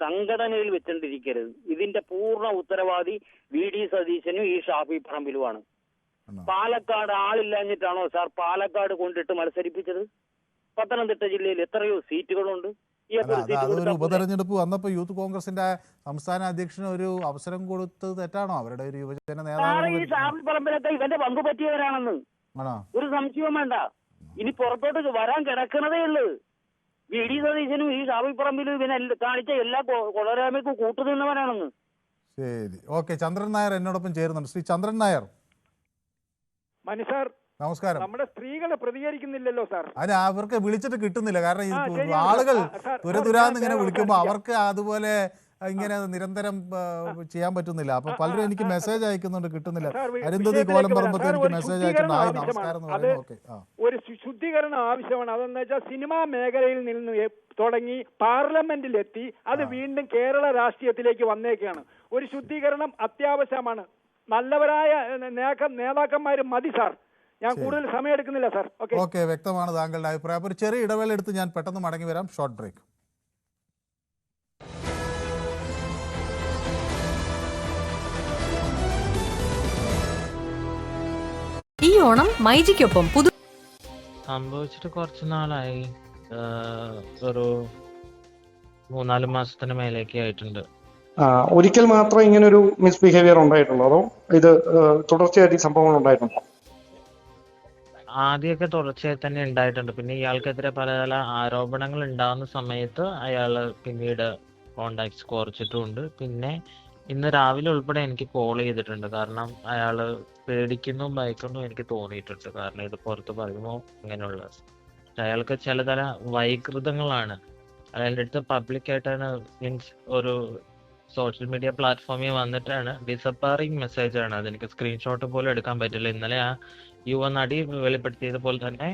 സംഘടനയിൽ വെച്ചോണ്ടിരിക്കരുത്. ഇതിന്റെ പൂർണ്ണ ഉത്തരവാദി VD സതീശനും ഈ ഷാഫി പറമ്പിലുമാണ്. പാലക്കാട് ആളില്ലാഞ്ഞിട്ടാണോ സാർ പാലക്കാട് കൊണ്ടിട്ട് മത്സരിപ്പിച്ചത്? പത്തനംതിട്ട ജില്ലയിൽ എത്രയോ സീറ്റുകളുണ്ട്. അതൊരു ഉപതെരഞ്ഞെടുപ്പ് വന്നപ്പോ യൂത്ത് കോൺഗ്രസിന്റെ സംസ്ഥാന അധ്യക്ഷന് ഒരു അവസരം കൊടുത്തത് തെറ്റാണോ? അവരുടെ ഒരു യുവജന നേതാവ് ഈ ഷാഫി പറമ്പിലൊക്കെ ഇവന്റെ പങ്കു പറ്റിയവരാണെന്ന് ഒരു സംശയവും വേണ്ട. ഇനി പുറത്തോട്ട് വരാൻ കിടക്കുന്നതേ ഉള്ളൂ. VD സതീശനും ഈ ഷാഫി പറമ്പിലും ഇവനെ കാണിച്ച എല്ലാ കൊളരാമയ്ക്കും കൂട്ടുനിന്നവരാണെന്ന്. ശരി, ഓക്കെ. ചന്ദ്രൻ നായർ എന്നോടൊപ്പം ചേരുന്നുണ്ട്. ശ്രീ ചന്ദ്രൻ നായർ. സാർ, നമസ്കാരം. നമ്മുടെ സ്ത്രീകളെ പ്രതികരിക്കുന്നില്ലല്ലോ സാർ. അതിന് അവർക്ക് വിളിച്ചിട്ട് കിട്ടുന്നില്ല. കാരണം ആളുകൾ തുരതുരാന്ന് ഇങ്ങനെ വിളിക്കുമ്പോൾ അവർക്ക് അതുപോലെ ഇങ്ങനെ നിരന്തരം ചെയ്യാൻ പറ്റുന്നില്ല. അപ്പൊ പലരും എനിക്ക് മെസ്സേജ് അയക്കുന്നുണ്ട്, കിട്ടുന്നില്ല. അരുന്ധതി കോലംപറമ്പത്ത് എനിക്ക് മെസ്സേജ് അയക്കുന്നുണ്ട്, നമസ്കാരം എന്ന് പറയുന്നത്. ഒരു ശുദ്ധീകരണം ആവശ്യമാണ്. അതെന്ന് വെച്ചാൽ സിനിമാ മേഖലയിൽ നിന്ന് തുടങ്ങി പാർലമെന്റിലെത്തി അത് വീണ്ടും കേരള രാഷ്ട്രീയത്തിലേക്ക് വന്നേക്കാണ്. ഒരു ശുദ്ധീകരണം അത്യാവശ്യമാണ്. നല്ലവരായ നേതാക്കന്മാർ മതി സാർ. ഞാൻ കൂടുതൽ സമയം എടുക്കുന്നില്ല സാർ. ഓക്കെ, വ്യക്തമാണ് താങ്കളുടെ അഭിപ്രായം. ഒരു ചെറിയ ഇടവേള എടുത്ത് ഞാൻ പെട്ടെന്ന് മടങ്ങി വരാം. Short break. ഈ ഓണം മൈജിക്കൊപ്പം സംഭവിച്ചിട്ട് കുറച്ച് നാളായി, ഒരു 3-4 മാസത്തിന് മേലേക്ക് ആയിട്ടുണ്ട്. ഒരിക്കൽ മാത്രം ഇങ്ങനെ ഒരു മിസ്ബിഹേവിയർ ഉണ്ടായിട്ടുള്ളൂ, അതോ ഇത് തുടർച്ചയായിട്ട് ഈ സംഭവങ്ങൾ ഉണ്ടായിട്ടുണ്ടോ? ആദ്യമൊക്കെ തുടർച്ചയായി തന്നെ ഉണ്ടായിട്ടുണ്ട്. പിന്നെ ഇയാൾക്കെതിരെ പല പല ആരോപണങ്ങൾ ഉണ്ടാകുന്ന സമയത്ത് അയാൾ പിന്നീട് കോണ്ടാക്ട്സ് കുറച്ചിട്ടുമുണ്ട്. പിന്നെ ഇന്ന് രാവിലെ ഉൾപ്പെടെ എനിക്ക് കോൾ ചെയ്തിട്ടുണ്ട്. കാരണം അയാൾ പേടിക്കുന്നു, ഭയക്കുന്നു എനിക്ക് തോന്നിയിട്ടുണ്ട്. കാരണം ഇത് പുറത്ത് പറയുമ്പോൾ ഇങ്ങനെയുള്ള അയാൾക്ക് ചിലതര വൈകൃതങ്ങളാണ്. അയാളുടെ അടുത്ത് പബ്ലിക്കായിട്ടാണ്, മീൻസ് ഒരു സോഷ്യൽ മീഡിയ പ്ലാറ്റ്ഫോമിൽ വന്നിട്ടാണ് ഡിസപ്പയറിങ് മെസ്സേജാണ്. അതെനിക്ക് സ്ക്രീൻഷോട്ട് പോലും എടുക്കാൻ പറ്റില്ല. ഇന്നലെ ആ യുവനടി വെളിപ്പെടുത്തിയതുപോലെ തന്നെ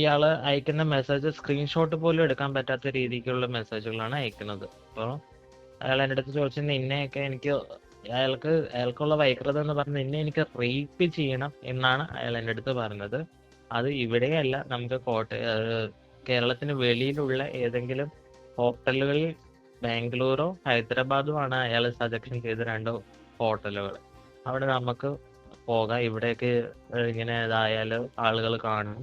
ഇയാൾ അയക്കുന്ന മെസ്സേജ് സ്ക്രീൻഷോട്ട് പോലും എടുക്കാൻ പറ്റാത്ത രീതിക്കുള്ള മെസ്സേജുകളാണ് അയക്കുന്നത്. അപ്പോൾ അയാൾ എൻ്റെ അടുത്ത് ചോദിച്ചത്, നിന്നെയൊക്കെ എനിക്ക് അയാൾക്കുള്ള വൈകൃത എന്ന് പറഞ്ഞാൽ നിന്നെ എനിക്ക് റേപ്പ് ചെയ്യണം എന്നാണ് അയാൾ എൻ്റെ അടുത്ത് പറഞ്ഞത്. അത് ഇവിടെയല്ല, നമുക്ക് കേരളത്തിന് വെളിയിലുള്ള ഏതെങ്കിലും ഹോട്ടലുകളിൽ ബാംഗ്ലൂരോ ഹൈദരാബാദോ ആണ് അയാൾ സജഷൻ ചെയ്ത 2 ഹോട്ടലുകൾ. അവിടെ നമുക്ക് പോകാം, ഇവിടെയൊക്കെ ഇങ്ങനെ ഇതായാൽ ആളുകൾ കാണും,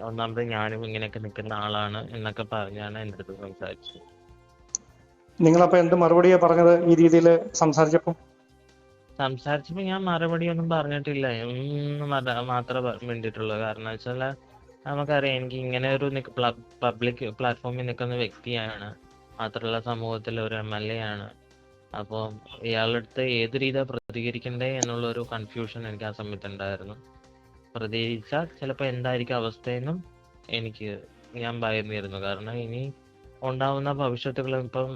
ഒന്നാമത് ഞാനും ഇങ്ങനെയൊക്കെ നിൽക്കുന്ന ആളാണ് എന്നൊക്കെ പറഞ്ഞാണ് എൻ്റെ അടുത്ത് സംസാരിച്ചത്. നിങ്ങളപ്പോ എന്ത് മറുപടിയാ പറഞ്ഞത് ഈ രീതിയിൽ സംസാരിച്ചപ്പോ ഞാൻ മറുപടി ഒന്നും പറഞ്ഞിട്ടില്ല, മാത്രമേ വേണ്ടിയിട്ടുള്ളൂ. കാരണം വെച്ചാൽ നമുക്കറിയാം, എനിക്ക് ഇങ്ങനെ ഒരു പബ്ലിക് പ്ലാറ്റ്ഫോമിൽ നിൽക്കുന്ന വ്യക്തിയാണ്, മാത്രമല്ല സമൂഹത്തിലെ ഒരു MLA ആണ്. അപ്പോൾ ഇയാളുടെ അടുത്ത് ഏത് രീതിയാണ് പ്രതികരിക്കണ്ടേ എന്നുള്ളൊരു കൺഫ്യൂഷൻ എനിക്ക് ആ സമയത്ത് ഉണ്ടായിരുന്നു. പ്രതികരിച്ചാൽ ചിലപ്പോൾ എന്തായിരിക്കും അവസ്ഥയെന്നും ഞാൻ ഭയന്നിരുന്നു. കാരണം ഇനി ഉണ്ടാവുന്ന ഭവിഷ്യത്തുകൾ ഇപ്പം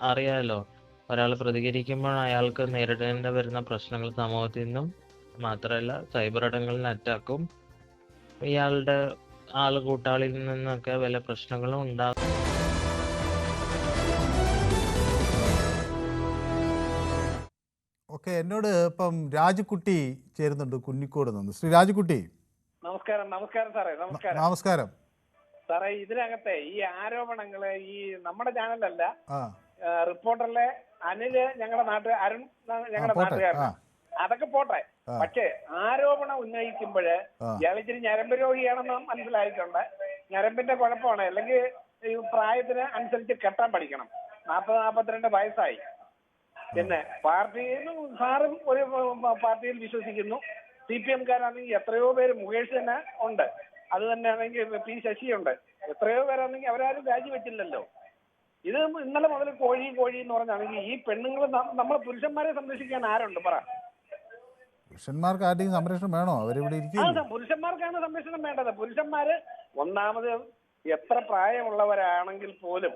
അറിയാമല്ലോ, ഒരാൾ പ്രതികരിക്കുമ്പോൾ അയാൾക്ക് നേരിടേണ്ടി വരുന്ന പ്രശ്നങ്ങൾ സമൂഹത്തിൽ നിന്നും മാത്രമല്ല സൈബർ ഇടങ്ങളിൽ അറ്റാക്കും ഇയാളുടെ കൂട്ടാളിയിൽ നിന്നൊക്കെ വല്ല പ്രശ്നങ്ങളും ഉണ്ടാകും. ഓക്കെ, എന്നോട് ഇപ്പം രാജുക്കുട്ടി ചേരുന്നുണ്ട് കുഞ്ഞിക്കോട് നിന്ന്. ശ്രീ രാജുക്കുട്ടി. നമസ്കാരം സാറേ. നമസ്കാരം സാറേ. ഇതിനകത്തെ ഈ ആരോപണങ്ങള് ഈ നമ്മുടെ ചാനലല്ല, റിപ്പോർട്ടറിലെ അനില് ഞങ്ങളുടെ അരുൺ ഞങ്ങളുടെ നാട്ടുകാരനാണ്, അതൊക്കെ പോട്ടെ. പക്ഷേ ആരോപണം ഉന്നയിക്കുമ്പോഴ് ഇയാൾ ഇച്ചിരി ഞരമ്പ് രോഗിയാണെന്ന് മനസ്സിലായിട്ടുണ്ട്. ഞരമ്പിന്റെ കുഴപ്പമാണ്, അല്ലെങ്കിൽ ഈ പ്രായത്തിന് അനുസരിച്ച് കെട്ടാൻ പഠിക്കണം. 40-42 വയസ്സായി. പിന്നെ പാർട്ടിയിൽ സാറും ഒരു പാർട്ടിയിൽ വിശ്വസിക്കുന്നു. CPM-കാരാണെങ്കിൽ എത്രയോ പേര്, മുകേഷ് തന്നെ ഉണ്ട്, അത് തന്നെയാണെങ്കിൽ P ശശിയുണ്ട്, എത്രയോ പേരാണെങ്കിൽ അവരാരും രാജിവെച്ചില്ലല്ലോ. ഇത് ഇന്നലെ മുതൽ കോഴി എന്ന് പറഞ്ഞാണെങ്കിൽ ഈ പെണ്ണുങ്ങൾ നമ്മൾ പുരുഷന്മാരെ സംരക്ഷിക്കാൻ ആരുണ്ട് പറ? പുരുഷന്മാർക്ക് ആരുടെയും സംരക്ഷണം വേണോ? അവരിവിടെ പുരുഷന്മാർക്കാണ് സംരക്ഷണം വേണ്ടത്. പുരുഷന്മാര് ഒന്നാമത് എത്ര പ്രായമുള്ളവരാണെങ്കിൽ പോലും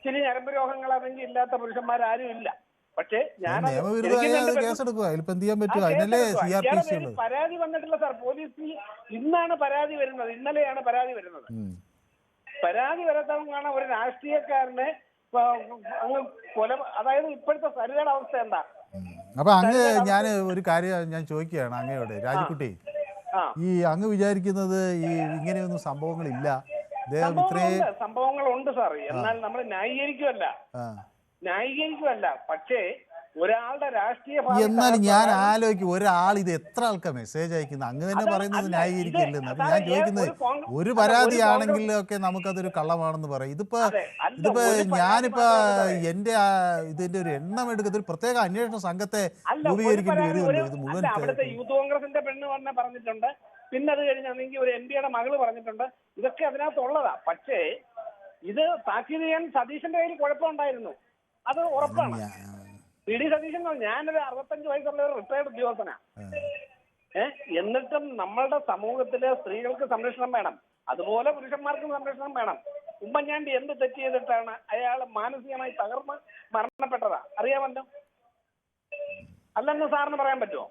ചില ഞരമ്പ് രോഗങ്ങളാണെങ്കിൽ ഇല്ലാത്ത പുരുഷന്മാരും ഇല്ല. പക്ഷേ ഞാൻ പരാതി വന്നിട്ടില്ല സാർ. പോലീസ് ഇന്നാണ് പരാതി വരുന്നത്, ഇന്നലെയാണ് പരാതി വരുന്നത്. പരാതി വരാത്തവങ്ങാണ് ഒരു രാഷ്ട്രീയക്കാരനെ അങ്ങ് അതായത് ഇപ്പോഴത്തെ സരിതയുടെ അവസ്ഥ എന്താ? അപ്പൊ അങ്ങ് ഞാൻ ഒരു കാര്യം ഞാൻ ചോദിക്കുകയാണ് അങ്ങയോട്, രാജുക്കുട്ടി. ഈ അങ്ങ് വിചാരിക്കുന്നത് ഈ ഇങ്ങനെയൊന്നും സംഭവങ്ങളില്ല? സംഭവങ്ങളുണ്ട് സാർ. എന്നാൽ നമ്മൾ ന്യായീകരിക്കുമല്ല. പക്ഷേ ഒരാളുടെ രാഷ്ട്രീയ എന്നാലും ഞാൻ ആലോചിക്കും, ഒരാൾ ഇത് എത്ര ആൾക്കാർ മെസ്സേജ് അയക്കുന്നത്? അങ്ങ് തന്നെ പറയുന്നത് ന്യായീകരിക്കില്ലെന്ന്. അപ്പൊ ഞാൻ ചോദിക്കുന്നത്, ഒരു പരാതിയാണെങ്കിലൊക്കെ നമുക്കതൊരു കള്ളമാണെന്ന് പറയും. ഇതിപ്പോ ഞാനിപ്പോ ഇതിന്റെ ഒരു എണ്ണം എടുക്കുന്ന ഒരു പ്രത്യേക അന്വേഷണ സംഘത്തെ രൂപീകരിക്കേണ്ടി വരുമല്ലോ. ഇത് മുഴുവൻ അവിടുത്തെ യൂത്ത് കോൺഗ്രസിന്റെ പെണ്ണ് പറഞ്ഞിട്ടുണ്ട്, പിന്നെ അത് കഴിഞ്ഞാണെങ്കിൽ ഒരു MP-യുടെ മകള് പറഞ്ഞിട്ടുണ്ട്. ഇതൊക്കെ അതിനകത്തുള്ളതാ. പക്ഷേ ഇത് താക്കീത് ചെയ്യാൻ സതീശന്റെ കയ്യിൽ കുഴപ്പമുണ്ടായിരുന്നു, അത് ഉറപ്പാണ്. PD സതീശൻ ഞാനൊരു 65 വയസ്സുള്ള ഒരു റിട്ടയർഡ് ഉദ്യോഗസ്ഥനാ. എന്നിട്ടും നമ്മളുടെ സമൂഹത്തിലെ സ്ത്രീകൾക്ക് സംരക്ഷണം വേണം, അതുപോലെ പുരുഷന്മാർക്കും സംരക്ഷണം വേണം. ഉമ്മൻചാണ്ടി എന്ത് തെറ്റ് ചെയ്തിട്ടാണ് അയാൾ മാനസികമായി തകർന്ന് മരണപ്പെട്ടതാ? അറിയാമല്ലോ. അല്ലെന്ന് സാറിന് പറയാൻ പറ്റുമോ?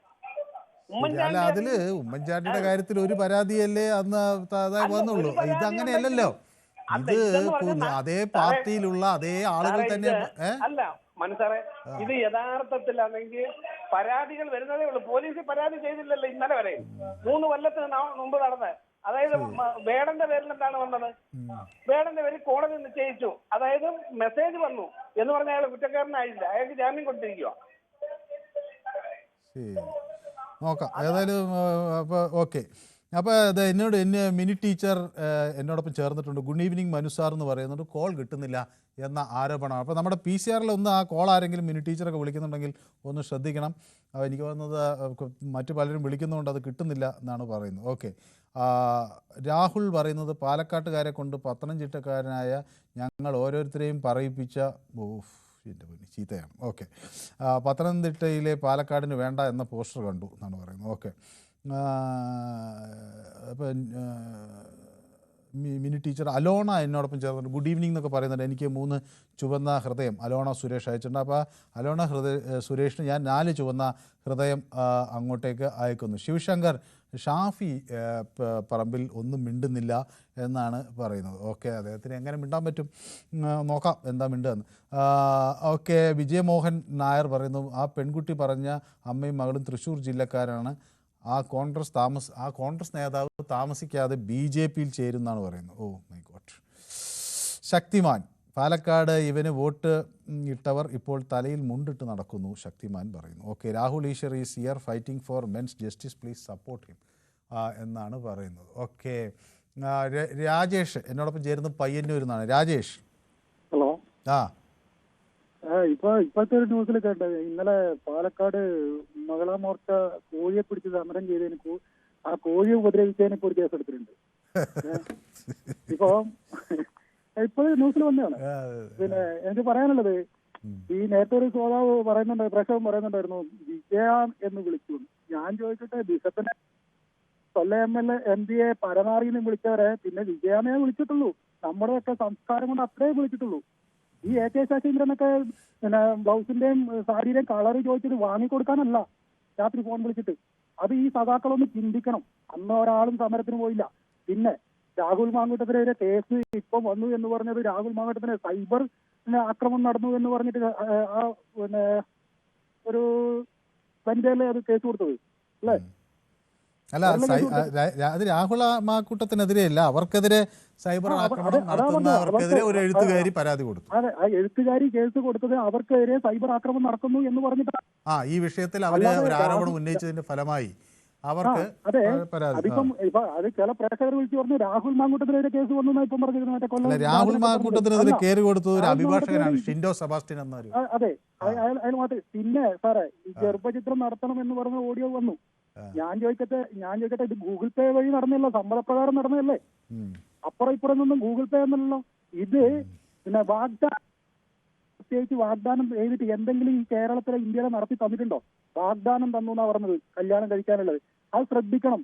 അതില് ഉമ്മൻചാണ്ടിയുടെ കാര്യത്തിൽ ഒരു പരാതിയല്ലേ അന്ന് വന്നുള്ളൂ. ഇത് അങ്ങനെയല്ലല്ലോ. ഇത് അതേ പാർട്ടിയിലുള്ള അതേ ആളുകൾ തന്നെ അല്ല മനസ്സാറെ. ഇത് യഥാർത്ഥത്തിലാണെങ്കിൽ പരാതികൾ വരുന്നതേ ഉള്ളൂ. പോലീസ് പരാതി ചെയ്തില്ലല്ലോ ഇന്നലെ വരെ. 3 കൊല്ലത്തിന് മുമ്പ് നടന്നത്. അതായത് വേടന്റെ പേരിൽ എന്താണ് വന്നത്? വേടന്റെ പേരിൽ കോടതി നിശ്ചയിച്ചു. അതായത് മെസ്സേജ് വന്നു എന്ന് പറഞ്ഞാൽ അയാൾ കുറ്റക്കാരനായില്ല, അയാൾക്ക് ജാമ്യം കൊടുത്തിരിക്കുക. നോക്കാം ഏതായാലും. അപ്പോൾ ഓക്കെ. അപ്പോൾ എന്നെ മിനി ടീച്ചർ എന്നോടൊപ്പം ചേർന്നിട്ടുണ്ട്. ഗുഡ് ഈവനിങ് മനു സാർ എന്ന് പറയുന്നുണ്ട്. കോൾ കിട്ടുന്നില്ല എന്ന ആരോപണം. അപ്പോൾ നമ്മുടെ PCR ഒന്ന് ആ കോൾ ആരെങ്കിലും മിനി ടീച്ചറൊക്കെ വിളിക്കുന്നുണ്ടെങ്കിൽ ഒന്ന് ശ്രദ്ധിക്കണം. എനിക്ക് തോന്നുന്നത് മറ്റു പലരും വിളിക്കുന്നുണ്ട്, അത് കിട്ടുന്നില്ല എന്നാണ് പറയുന്നത്. ഓക്കെ. രാഹുൽ പറയുന്നത്, പാലക്കാട്ടുകാരെ കൊണ്ട് പത്തനംതിട്ടക്കാരനായ ഞങ്ങൾ ഓരോരുത്തരെയും പറയിപ്പിച്ച എൻ്റെ ചീത്തയാണ്. ഓക്കെ. പത്തനംതിട്ടയിലെ പാലക്കാടിന് വേണ്ട എന്ന പോസ്റ്റർ കണ്ടു എന്നാണ് പറയുന്നത്. ഓക്കെ. അപ്പം മിനി ടീച്ചർ അലോണ എന്നോടൊപ്പം ചേർന്നിട്ടുണ്ട്. ഗുഡ് ഈവനിങ് എന്നൊക്കെ പറയുന്നുണ്ട്. എനിക്ക് 3 ചുവന്ന ഹൃദയം അലോണ സുരേഷ് അയച്ചിട്ടുണ്ട്. അപ്പോൾ അലോണ സുരേഷിന് ഞാൻ 4 ചുവന്ന ഹൃദയം അങ്ങോട്ടേക്ക് അയക്കുന്നു. ശിവശങ്കർ ഷാഫി പറമ്പിൽ ഒന്നും മിണ്ടുന്നില്ല എന്നാണ് പറയുന്നത്. ഓക്കെ, അദ്ദേഹത്തിന് എങ്ങനെ മിണ്ടാൻ പറ്റും, നോക്കാം എന്താ മിണ്ടുകയെന്ന്. ഓക്കെ, വിജയമോഹൻ നായർ പറയുന്നു, ആ പെൺകുട്ടി പറഞ്ഞ അമ്മയും മകളും തൃശ്ശൂർ ജില്ലക്കാരാണ്. ആ കോൺഗ്രസ് നേതാവ് താമസിക്കാതെ BJP ചേരുന്നാണ് പറയുന്നത്. Oh my god. Shaktiman, Palakkad ഇവന് വോട്ട് ഇട്ടവർ ഇപ്പോൾ തലയിൽ മുണ്ടിട്ട് നടക്കുന്നു, ശക്തിമാൻ പറയുന്നു. Okay, Rahul Easwar is here fighting for men's justice, please support him എന്നാണ് പറയുന്നത്. ഓക്കെ, രാജേഷ് എന്നോടൊപ്പം ചേരുന്നത് പയ്യന്നൂരിൽ നിന്നാണ്. രാജേഷ്, ഹലോ. ഇപ്പോഴത്തെ ഒരു ന്യൂസിൽ കേട്ടത്, ഇന്നലെ പാലക്കാട് മഹിളാ മോർച്ച കോഴിയെ പിടിച്ച് സമരം ചെയ്തതിന് ആ കോഴിയെ ഉപദ്രവിച്ചതിന് ഇപ്പോൾ ഒരു കേസ് എടുത്തിട്ടുണ്ട്. ഇപ്പൊ ന്യൂസിൽ വന്നതാണ്. പിന്നെ എനിക്ക് പറയാനുള്ളത്, ഈ നേരത്തെ ഒരു ശ്രോതാവ് പ്രേക്ഷകൻ പറയുന്നുണ്ടായിരുന്നു വിജയ എന്ന് വിളിച്ചു. ഞാൻ ചോദിച്ചിട്ട് ബിഷപ്പിനെ കൊല്ലം MLA MPയെ പരമാറിന്ന് വിളിച്ചവരെ പിന്നെ വിജയാമയെ വിളിച്ചിട്ടുള്ളൂ. നമ്മുടെയൊക്കെ സംസ്കാരം കൊണ്ട് അത്രേ വിളിച്ചിട്ടുള്ളൂ. ഈ AK ശശീന്ദ്രനൊക്കെ പിന്നെ ബ്ലൗസിന്റെയും സാരിയുടെയും കളറ് ചോദിച്ചിട്ട് വാങ്ങിക്കൊടുക്കാനല്ല രാത്രി ഫോൺ വിളിച്ചിട്ട്. അത് ഈ സഖാക്കളൊന്ന് ചിന്തിക്കണം. അന്ന് ഒരാളും സമരത്തിന് പോയില്ല. പിന്നെ രാഹുൽ മാങ്കൂട്ടത്തിനെതിരെ കേസ് ഇപ്പം വന്നു എന്ന് പറഞ്ഞത് രാഹുൽ മാങ്കൂട്ടത്തിന് സൈബർ ആക്രമണം നടന്നു എന്ന് പറഞ്ഞിട്ട് പിന്നെ ഒരു ബെഞ്ചിലെ അത് കേസ് കൊടുത്തത് അല്ലേ? അല്ല, അത് രാഹുൽ മാക്കൂട്ടത്തിനെതിരെയല്ല, അവർക്കെതിരെ സൈബർ ആക്രമണം നടത്തുന്നവർക്കെതിരെ ഒരു എഴുത്തുകാരി പരാതി കൊടുത്തു. അതെ, ആ എഴുത്തുകാരി കേസ് കൊടുത്തത് അവർക്കെതിരെ സൈബർ ആക്രമണം നടക്കുന്നു എന്ന് പറഞ്ഞിട്ട് ഈ വിഷയത്തിൽ അവര് ഒരു ആരോപണം ഉന്നയിച്ചതിന്റെ ഫലമായി അവർക്ക് അതിപ്പം അത് ചില പ്രേക്ഷകർ വിളിച്ചു പറഞ്ഞു രാഹുൽ മാങ്കൂട്ടത്തിനെതിരെ കേസ് വന്നു ഇപ്പം പറഞ്ഞിരുന്നു. രാഹുൽ മാങ്കൂട്ടത്തിനെതിരെ കേറി കൊടുത്തത് ഒരു അഭിഭാഷകനാണ്, ഷിൻഡോ സെബാസ്റ്റ്യൻ എന്നൊരു. അതെ, അയാൾ മാത്രം. പിന്നെ സാറേ, ഈ ഗർഭചിത്രം നടത്തണം എന്ന് പറഞ്ഞ ഓഡിയോ വന്നു. ഞാൻ ചോദിക്കട്ടെ, ഇത് ഗൂഗിൾ പേ വഴി നടന്നല്ലോ, സമ്മതപ്രകാരം നടന്നല്ലേ? അപ്പുറം ഇപ്പുറം നിന്നും ഗൂഗിൾ പേ എന്നല്ലോ. ഇത് പിന്നെ പ്രത്യേകിച്ച് വാഗ്ദാനം ചെയ്തിട്ട് എന്തെങ്കിലും ഈ കേരളത്തിലെ ഇന്ത്യയിലെ നടത്തി തന്നിട്ടുണ്ടോ? വാഗ്ദാനം തന്നു എന്നാ പറഞ്ഞത് കല്യാണം കഴിക്കാനുള്ളത്. അത് ശ്രദ്ധിക്കണം.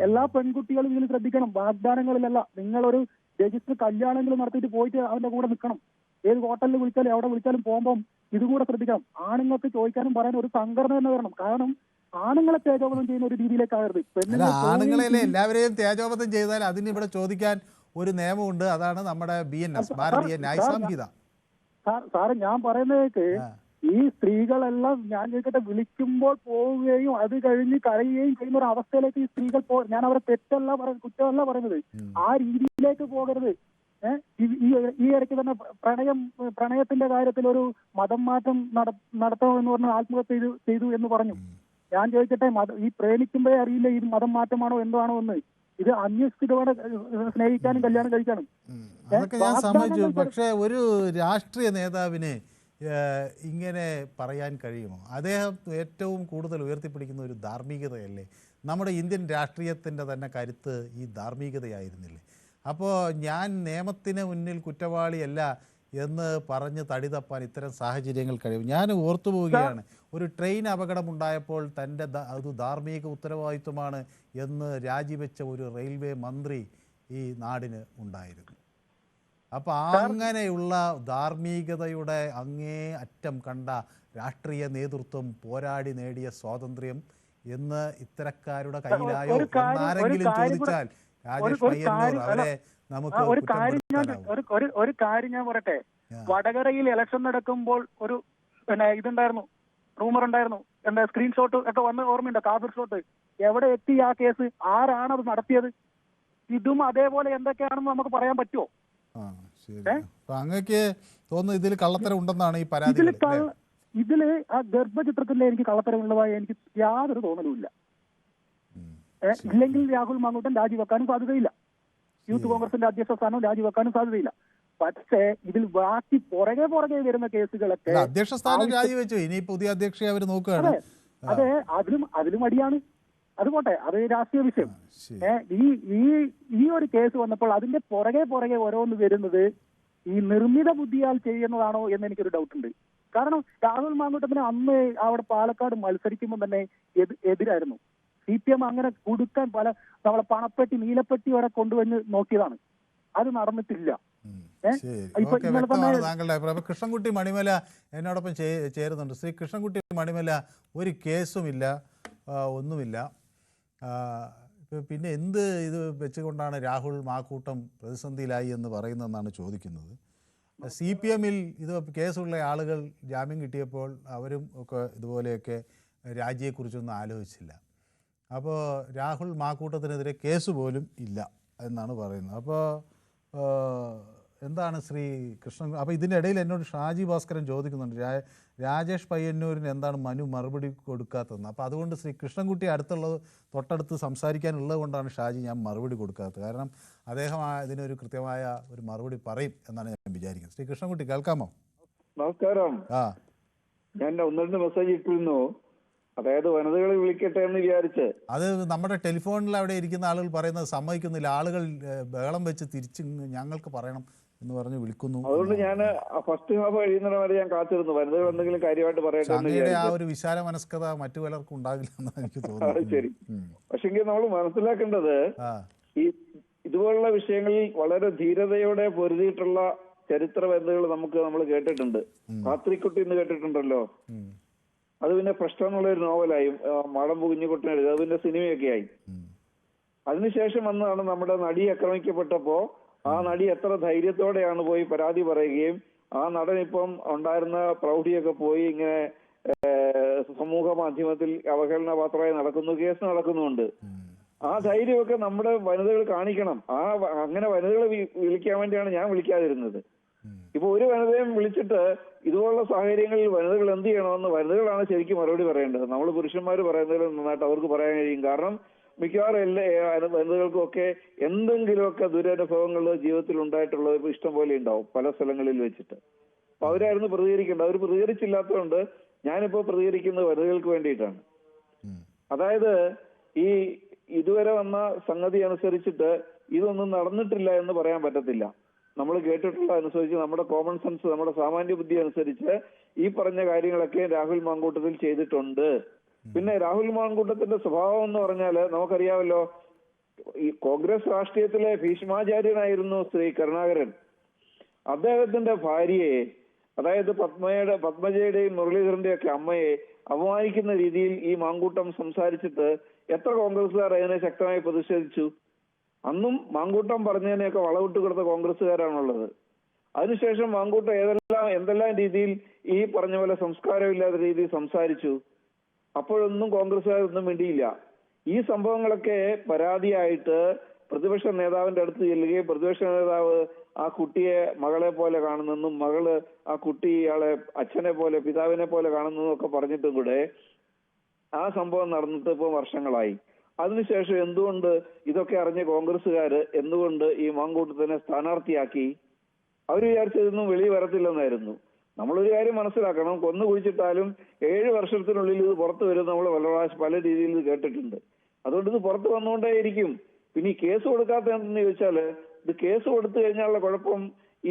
എല്ലാ പെൺകുട്ടികളും ഇതിന് ശ്രദ്ധിക്കണം. വാഗ്ദാനങ്ങളിലല്ല. നിങ്ങളൊരു രജിസ്റ്റർ കല്യാണങ്ങൾ നടത്തിയിട്ട് പോയിട്ട് അവന്റെ കൂടെ നിൽക്കണം. ഏത് ഹോട്ടലിൽ വിളിച്ചാലും എവിടെ വിളിച്ചാലും പോകുമ്പം ഇതുകൂടെ ശ്രദ്ധിക്കണം. ആണുങ്ങൾക്ക് ചോദിക്കാനും പറയാനും ഒരു സംഘടന തന്നെ വരണം. കാരണം ആണുങ്ങളെ തേജോവധം ചെയ്യുന്ന ഒരു രീതിയിലേക്കാകരുത്. ആണുങ്ങളെയല്ലേ എല്ലാവരെയും തേജോവധം ചെയ്താൽ അതിന് ഇവിടെ ചോദിക്കാൻ ഒരു നിയമമുണ്ട്. അതാണ് നമ്മുടെ BNS, ഭാരതീയ ന്യായ സംഹിത. സാറ് ഞാൻ പറയുന്നതൊക്കെ ഈ സ്ത്രീകളെല്ലാം ഞാൻ ചോദിക്കട്ടെ വിളിക്കുമ്പോൾ പോവുകയും അത് കഴിഞ്ഞ് കരയുകയും ചെയ്യുന്ന ഒരു അവസ്ഥയിലേക്ക് ഈ സ്ത്രീകൾ ഞാൻ അവരെ കുറ്റമല്ല പറയുന്നത്. ആ രീതിയിലേക്ക് പോകരുത്. ഈ ഇടയ്ക്ക് തന്നെ പ്രണയത്തിന്റെ കാര്യത്തിൽ ഒരു മതം മാറ്റം നടത്തണമെന്ന് പറഞ്ഞ് ആത്മഹത്യ ചെയ്തു എന്ന് പറഞ്ഞു. ഞാൻ ചോദിക്കട്ടെ, ഈ പ്രേമിക്കുമ്പോഴേ അറിയില്ല ഇത് മതം മാറ്റമാണോ എന്താണോ എന്ന്. ഇത് അന്വേഷിച്ചിട്ട് സ്നേഹിക്കാനും കല്യാണം കഴിക്കാനും. അതൊക്കെ ഞാൻ സമ്മതിച്ചു. പക്ഷേ ഒരു രാഷ്ട്രീയ നേതാവിന് ഇങ്ങനെ പറയാൻ കഴിയുമോ? അദ്ദേഹം ഏറ്റവും കൂടുതൽ ഉയർത്തിപ്പിടിക്കുന്ന ഒരു ധാർമ്മികതയല്ലേ? നമ്മുടെ ഇന്ത്യൻ രാഷ്ട്രീയത്തിൻ്റെ തന്നെ കരുത്ത് ഈ ധാർമ്മികതയായിരുന്നില്ലേ? അപ്പോൾ ഞാൻ നിയമത്തിന് മുന്നിൽ കുറ്റവാളിയല്ല എന്ന് പറഞ്ഞ് തടി തപ്പാൻ ഇത്തരം സാഹചര്യങ്ങൾ കഴിയും. ഞാൻ ഓർത്തു പോവുകയാണ്, ഒരു ട്രെയിൻ അപകടമുണ്ടായപ്പോൾ തൻ്റെ അത് ധാർമ്മിക ഉത്തരവാദിത്വമാണ് എന്ന് രാജിവെച്ച ഒരു റെയിൽവേ മന്ത്രി ഈ നാടിന് ഉണ്ടായിരുന്നു. അപ്പോൾ അങ്ങനെയുള്ള ധാർമ്മികതയുടെ അങ്ങേ അറ്റം കണ്ട രാഷ്ട്രീയ നേതൃത്വം പോരാടി നേടിയ സ്വാതന്ത്ര്യം എന്ന് ഇത്തരക്കാരുടെ കയ്യിലായോ എന്നാരെങ്കിലും ചോദിച്ചാൽ രാജേഷ് പയ്യന്നൂർ അവരെ നമുക്ക് ഒരു കാര്യം ഞാൻ പറയട്ടെ. വടകരയിൽ ഇലക്ഷൻ നടക്കുമ്പോൾ ഒരു പിന്നെ ഇതുണ്ടായിരുന്നു, റൂമർ ഉണ്ടായിരുന്നു, എന്താ സ്ക്രീൻഷോട്ട് ഒക്കെ വന്ന് ഓർമ്മയുണ്ടോ? കാബിർ ഷോട്ട് എവിടെ എത്തി ആ കേസ്? ആരാണത് നടത്തിയത്? ഇതും അതേപോലെ എന്തൊക്കെയാണെന്ന് നമുക്ക് പറയാൻ പറ്റുമോ? അങ്ങക്ക് തോന്നുന്നു ഇതിൽ കള്ളത്തരം ഉണ്ടെന്നാണ് ഈ പരാതി. ഇതില് ആ ഗർഭചിത്രത്തിന്റെ എനിക്ക് കള്ളത്തരം ഉള്ളതായി എനിക്ക് യാതൊരു തോന്നലുമില്ല. ഇല്ലെങ്കിൽ രാഹുൽ മാങ്കൂട്ടൻ രാജിവെക്കാനും സാധ്യതയില്ല. യൂത്ത് കോൺഗ്രസിന്റെ അധ്യക്ഷ സ്ഥാനം രാജിവെക്കാനും സാധ്യതയില്ല. പക്ഷേ ഇതിൽ ബാക്കി പുറകെ വരുന്ന കേസുകളൊക്കെ അധ്യക്ഷ സ്ഥാനം രാജിവെച്ചു. ഇനി പുതിയ അധ്യക്ഷയെ അവർ നോക്കുകയാണ്. അതെ, അതിലും അടിയാണ്. അത് പോട്ടെ, അത് രാഷ്ട്രീയ വിഷയം. ഈ ഒരു കേസ് വന്നപ്പോൾ അതിന്റെ പുറകെ ഓരോന്ന് വരുന്നത് ഈ നിർമ്മിത ബുദ്ധിയാൽ ചെയ്യുന്നതാണോ എന്ന് എനിക്കൊരു ഡൗട്ട് ഉണ്ട്. കാരണം രാഹുൽ മാങ്കൂട്ടത്തിന് അന്ന് അവിടെ പാലക്കാട് മത്സരിക്കുമ്പോൾ തന്നെ എതിരായിരുന്നു. CPM അങ്ങനെ കൊടുക്കാൻ നമ്മളെ പണപ്പെട്ടി നീലപ്പെട്ടി വരെ കൊണ്ടുവന്ന് നോക്കിയതാണ്, അത് നടന്നിട്ടില്ല. താങ്കളുടെ അഭിപ്രായം. കൃഷ്ണൻകുട്ടി മണിമല എന്നോടൊപ്പം ചേരുന്നുണ്ട്. ശ്രീ കൃഷ്ണൻകുട്ടി മണിമല, ഒരു കേസുമില്ല, ഒന്നുമില്ല, പിന്നെ എന്ത് ഇത് വെച്ചുകൊണ്ടാണ് രാഹുൽ മാക്കൂട്ടം പ്രതിസന്ധിയിലായി എന്ന് പറയുന്നതെന്നാണ് ചോദിക്കുന്നത്. CPM ഇത് കേസുള്ള ആളുകൾ ജാമ്യം കിട്ടിയപ്പോൾ അവരും ഒക്കെ ഇതുപോലെയൊക്കെ രാജിയെക്കുറിച്ചൊന്നും ആലോചിച്ചില്ല. അപ്പോൾ രാഹുൽ മാക്കൂട്ടത്തിനെതിരെ കേസ് പോലും ഇല്ല എന്നാണ് പറയുന്നത്. അപ്പോൾ എന്താണ് ശ്രീ കൃഷ്ണൻ, അപ്പോൾ ഇതിൻ്റെ ഇടയിൽ എന്നോട് ഷാജി ഭാസ്കരൻ ചോദിക്കുന്നുണ്ട്, രാജേഷ് പയ്യന്നൂരിന് എന്താണ് മനു മറുപടി കൊടുക്കാത്തതെന്ന്. അപ്പോൾ അതുകൊണ്ട് ശ്രീ കൃഷ്ണൻകുട്ടി തൊട്ടടുത്ത് സംസാരിക്കാനുള്ളത് കൊണ്ടാണ് ഷാജി ഞാൻ മറുപടി കൊടുക്കാത്തത്. കാരണം അദ്ദേഹം ഇതിനൊരു കൃത്യമായ ഒരു മറുപടി പറയും എന്നാണ് ഞാൻ വിചാരിക്കുന്നത്. ശ്രീ കൃഷ്ണൻകുട്ടി കേൾക്കാമോ? നമസ്കാരം. ഞാൻ 1-2 മെസ്സേജ് ഇട്ടിരുന്നു, അതായത് വനിതകളെ വിളിക്കട്ടെ എന്ന് വിചാരിച്ച്. അത് നമ്മുടെ ടെലിഫോണിൽ അവിടെ ഇരിക്കുന്ന ആളുകൾ പറയുന്നത് സമ്മതിക്കുന്നില്ല, ആളുകൾ ബഹളം വെച്ച് തിരിച്ച് ഞങ്ങൾക്ക് പറയണം എന്ന് പറഞ്ഞ് വിളിക്കുന്നു. അതുകൊണ്ട് ഞാൻ ഫസ്റ്റ് ഹാഫ് കഴിയുന്ന വരെ ഞാൻ കാത്തിരുന്നു, വനിതകൾ എന്തെങ്കിലും കാര്യമായിട്ട് പറയട്ടെ. ആ ഒരു വിശാല മനസ്കത മറ്റു പലർക്കും ഉണ്ടാകില്ല എന്ന് എനിക്ക് തോന്നുന്നു. ശരി, പക്ഷെങ്കിൽ നമ്മൾ മനസ്സിലാക്കേണ്ടത് ഈ ഇതുപോലുള്ള വിഷയങ്ങളിൽ വളരെ ധീരതയോടെ പൊരുതിയിട്ടുള്ള ചരിത്ര വനിതകൾ നമ്മൾ കേട്ടിട്ടുണ്ട്. കാത്രിക്കുട്ടി എന്ന് കേട്ടിട്ടുണ്ടല്ലോ, അത് പിന്നെ പ്രശ്നം എന്നുള്ളൊരു നോവലായി, മാടമ്പ് കുഞ്ഞിക്കുട്ടൻ എഴുതി, അത് പിന്നെ സിനിമയൊക്കെ ആയി. അതിനുശേഷം വന്നതാണ് നമ്മുടെ നടി ആക്രമിക്കപ്പെട്ടപ്പോ ആ നടി എത്ര ധൈര്യത്തോടെയാണ് പോയി പരാതി പറയുകയും ആ നടൻ ഇപ്പം ഉണ്ടായിരുന്ന പ്രൗഢിയൊക്കെ പോയി ഇങ്ങനെ സമൂഹ മാധ്യമത്തിൽ അവഹേളന പാത്രമായി നടക്കുന്നു, കേസ് നടക്കുന്നുണ്ട്. ആ ധൈര്യമൊക്കെ നമ്മുടെ വനിതകൾ കാണിക്കണം. അങ്ങനെ വനിതകളെ വിളിക്കാൻ വേണ്ടിയാണ് ഞാൻ വിളിക്കാതിരുന്നത്. ഇപ്പൊ ഒരു വനിതയും വിളിച്ചിട്ട് ഇതുപോലുള്ള സാഹചര്യങ്ങളിൽ വനിതകൾ എന്ത് ചെയ്യണമെന്ന് വനിതകളാണ് ശരിക്കും മറുപടി പറയേണ്ടത്. നമ്മൾ പുരുഷന്മാർ പറയുന്നതിൽ നന്നായിട്ട് അവർക്ക് പറയാൻ കഴിയും. കാരണം മിക്കവാറും എല്ലാ വനിതകൾക്കൊക്കെ എന്തെങ്കിലുമൊക്കെ ദുരനുഭവങ്ങൾ ജീവിതത്തിൽ ഉണ്ടായിട്ടുള്ളത് ഇഷ്ടം പോലെ ഉണ്ടാവും പല സ്ഥലങ്ങളിൽ വെച്ചിട്ട്. അപ്പൊ അവരായിരുന്നു പ്രതികരിക്കേണ്ടത്. അവർ പ്രതികരിച്ചില്ലാത്തതുകൊണ്ട് ഞാനിപ്പോ പ്രതികരിക്കുന്നത് വനിതകൾക്ക് വേണ്ടിയിട്ടാണ്. അതായത് ഈ ഇതുവരെ വന്ന സംഗതി അനുസരിച്ചിട്ട് ഇതൊന്നും നടന്നിട്ടില്ല എന്ന് പറയാൻ പറ്റത്തില്ല. നമ്മൾ കേട്ടിട്ടുള്ള അനുസരിച്ച്, നമ്മുടെ കോമൺ സെൻസ്, നമ്മുടെ സാമാന്യ ബുദ്ധി അനുസരിച്ച് ഈ പറഞ്ഞ കാര്യങ്ങളൊക്കെ രാഹുൽ മാങ്കൂട്ടത്തിൽ ചെയ്തിട്ടുണ്ട്. പിന്നെ രാഹുൽ മാങ്കൂട്ടത്തിന്റെ സ്വഭാവം എന്ന് പറഞ്ഞാല് നമുക്കറിയാമല്ലോ, ഈ കോൺഗ്രസ് രാഷ്ട്രീയത്തിലെ ഭീഷ്മാചാര്യനായിരുന്നു ശ്രീ കരുണാകരൻ. അദ്ദേഹത്തിന്റെ ഭാര്യയെ, അതായത് പത്മജയുടെയും മുരളീധരന്റെയും ഒക്കെ അമ്മയെ അപമാനിക്കുന്ന രീതിയിൽ ഈ മാങ്കൂട്ടം സംസാരിച്ചിട്ട് എത്ര കോൺഗ്രസ്സുകാർ അതിനെ ശക്തമായി പ്രതിഷേധിച്ചു. അന്നും മാങ്കൂട്ടം പറഞ്ഞതിനെയൊക്കെ വളവിട്ട് കൊടുത്ത കോൺഗ്രസ്സുകാരാണുള്ളത്. അതിനുശേഷം മാങ്കൂട്ടം എന്തെല്ലാം രീതിയിൽ ഈ പറഞ്ഞ പോലെ സംസ്കാരമില്ലാത്ത രീതിയിൽ സംസാരിച്ചു. അപ്പോഴൊന്നും കോൺഗ്രസ്സുകാരൊന്നും വേണ്ടിയില്ല. ഈ സംഭവങ്ങളൊക്കെ പരാതിയായിട്ട് പ്രതിപക്ഷ നേതാവിന്റെ അടുത്ത് ചെല്ലുകയും പ്രതിപക്ഷ നേതാവ് ആ കുട്ടിയെ മകളെ പോലെ കാണുന്നെന്നും മകള് ആ കുട്ടി ഇയാളെ അച്ഛനെ പോലെ പിതാവിനെ പോലെ കാണുന്നെന്നും ഒക്കെ പറഞ്ഞിട്ടും കൂടെ ആ സംഭവം നടന്നിട്ട് ഇപ്പൊ വർഷങ്ങളായി. അതിനുശേഷം എന്തുകൊണ്ട് ഇതൊക്കെ അറിഞ്ഞ കോൺഗ്രസ്സുകാര് എന്തുകൊണ്ട് ഈ മാങ്കൂട്ടത്തിനെ സ്ഥാനാർത്ഥിയാക്കി? അവർ വിചാരിച്ചതൊന്നും വെളി വരത്തില്ലെന്നായിരുന്നു. നമ്മളൊരു കാര്യം മനസ്സിലാക്കണം, കൊന്നു കുഴിച്ചിട്ടാലും 7 വർഷത്തിനുള്ളിൽ ഇത് പുറത്തു വരും. നമ്മൾ പല രീതിയിൽ ഇത് കേട്ടിട്ടുണ്ട്. അതുകൊണ്ട് ഇത് പുറത്ത് വന്നുകൊണ്ടേയിരിക്കും. പിന്നെ ഈ കേസ് കൊടുക്കാത്ത എന്തെന്ന് ചോദിച്ചാല്, ഇത് കേസ് കൊടുത്തു കഴിഞ്ഞാലുള്ള കുഴപ്പം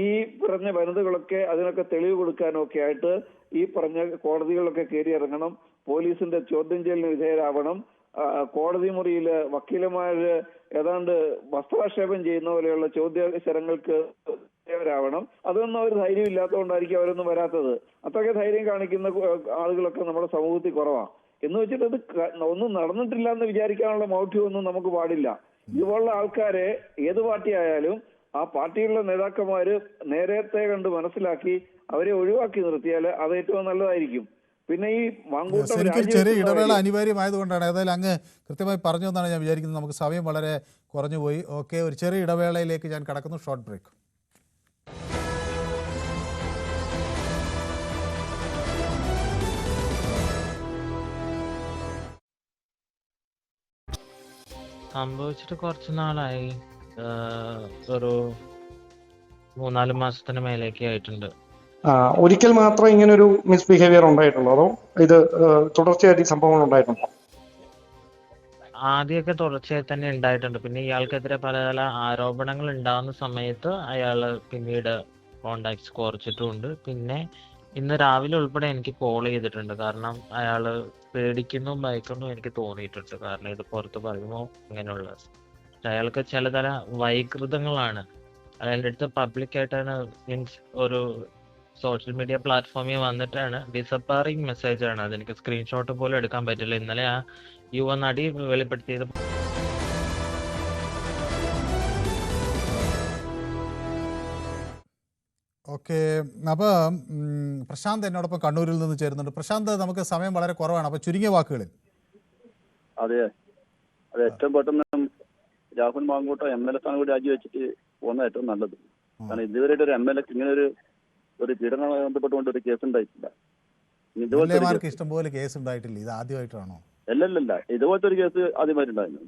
ഈ പറഞ്ഞ വനിതകളൊക്കെ അതിനൊക്കെ തെളിവ് കൊടുക്കാനൊക്കെ ആയിട്ട് ഈ പറഞ്ഞ കോടതികളിലൊക്കെ കയറി ഇറങ്ങണം, പോലീസിന്റെ ചോദ്യം ചെയ്യലിന് വിധേയരാവണം, കോടതി മുറിയില് വക്കീലന്മാര് ഏതാണ്ട് വസ്ത്രാക്ഷേപം ചെയ്യുന്ന പോലെയുള്ള ചോദ്യശരങ്ങൾക്ക് വിധേയരാവണം. അതൊന്നും അവർ ധൈര്യം ഇല്ലാത്തതുകൊണ്ടായിരിക്കും അവരൊന്നും വരാത്തത്. അത്രയ്ക്ക് ധൈര്യം കാണിക്കുന്ന ആളുകളൊക്കെ നമ്മുടെ സമൂഹത്തിൽ കുറവാ. എന്ന് വെച്ചിട്ട് ഇത് ഒന്നും നടന്നിട്ടില്ല എന്ന് വിചാരിക്കാനുള്ള മൗഢ്യമൊന്നും നമുക്ക് പാടില്ല. ഇതുപോലുള്ള ആൾക്കാരെ ഏത് പാർട്ടി ആയാലും ആ പാർട്ടിയിലുള്ള നേതാക്കന്മാര് നേരത്തെ കണ്ട് മനസ്സിലാക്കി അവരെ ഒഴിവാക്കി നിർത്തിയാൽ അത് ഏറ്റവും നല്ലതായിരിക്കും. പിന്നെ ഈ മാങ്കൂട്ടം ചെറിയ ഇടവേള അനിവാര്യമായതുകൊണ്ടാണ്. ഏതായാലും അങ്ങ് കൃത്യമായി പറഞ്ഞു എന്നാണ് ഞാൻ വിചാരിക്കുന്നത്. നമുക്ക് സമയം വളരെ കുറഞ്ഞുപോയി. ഓക്കെ, ഒരു ചെറിയ ഇടവേളയിലേക്ക് ഞാൻ കടക്കുന്നു. Short break. സംഭവിച്ചിട്ട് കുറച്ച് നാളായി, ഒരു 3-4 മാസത്തിന് മേലേക്ക് ആയിട്ടുണ്ട്. ഒരിക്കൽ മാത്രം ഇങ്ങനെ ഒരു മിസ്ബിഹേവിയർ ഉണ്ടായിട്ടുള്ളൂ, അതോ ഇത് തുടർച്ചയായിട്ട് സംഭവങ്ങൾ ഉണ്ടായിട്ടുണ്ടോ? ആദ്യമൊക്കെ തുടർച്ചയായി തന്നെ ഉണ്ടായിട്ടുണ്ട്. പിന്നെ ഇയാൾക്കെതിരെ പല ആരോപണങ്ങൾ ഉണ്ടാകുന്ന സമയത്ത് അയാള് പിന്നീട് കോണ്ടാക്ട്സ് കുറച്ചിട്ടുമുണ്ട്. പിന്നെ ഇന്ന് രാവിലെ ഉൾപ്പെടെ എനിക്ക് കോൾ ചെയ്തിട്ടുണ്ട്. കാരണം അയാള് പേടിക്കുന്നു ഭയക്കുന്നു എനിക്ക് തോന്നിയിട്ടുണ്ട്. കാരണം ഇത് പുറത്ത് പറയുമ്പോൾ ഇങ്ങനെയുള്ള അയാൾക്ക് ചിലതര വൈകൃതങ്ങളാണ്. അയാളുടെ അടുത്ത് പബ്ലിക്കായിട്ടാണ്, മീൻസ് ഒരു സോഷ്യൽ മീഡിയ പ്ലാറ്റ്ഫോമിൽ വന്നിട്ടാണ് ഡിസപ്പാറിങ് മെസ്സേജ് ആണ്. അതെനിക്ക് സ്ക്രീൻഷോട്ട് പോലും എടുക്കാൻ പറ്റില്ല. ഇന്നലെ ആ യുവനടി വെളിപ്പെടുത്തിയത്. ഓക്കെ, അപ്പോൾ പ്രശാന്ത് എന്നോടൊപ്പം കണ്ണൂരിൽ നിന്ന് ചേരുന്നുണ്ട്. പ്രശാന്ത്, നമുക്ക് സമയം വളരെ കുറവാണ്, അപ്പോൾ ചുരുങ്ങിയ വാക്കുകളിൽ. അതെ, അത് ഏറ്റവും പെട്ടെന്ന് രാഹുൽ മാങ്കൂട്ടം MLA സ്ഥാനം കൂടി രാജിവെച്ചിട്ട് പോകുന്ന ഏറ്റവും നല്ലത്. കാരണം ഇതുവരെയായിട്ട് ഒരു MLA ഇങ്ങനെ ഒരു പീഡനവുമായി ബന്ധപ്പെട്ടുകൊണ്ട് ഒരു കേസ് ഉണ്ടായിട്ടില്ല. ഇതുപോലത്തെ ഇഷ്ടംപോലെ കേസ് ഉണ്ടായിട്ടില്ല, ഇത് ആദ്യമായിട്ടാണോ? അല്ലല്ല, ഇതുപോലത്തെ ഒരു കേസ് ആദ്യമായിട്ടുണ്ടായിരുന്നു.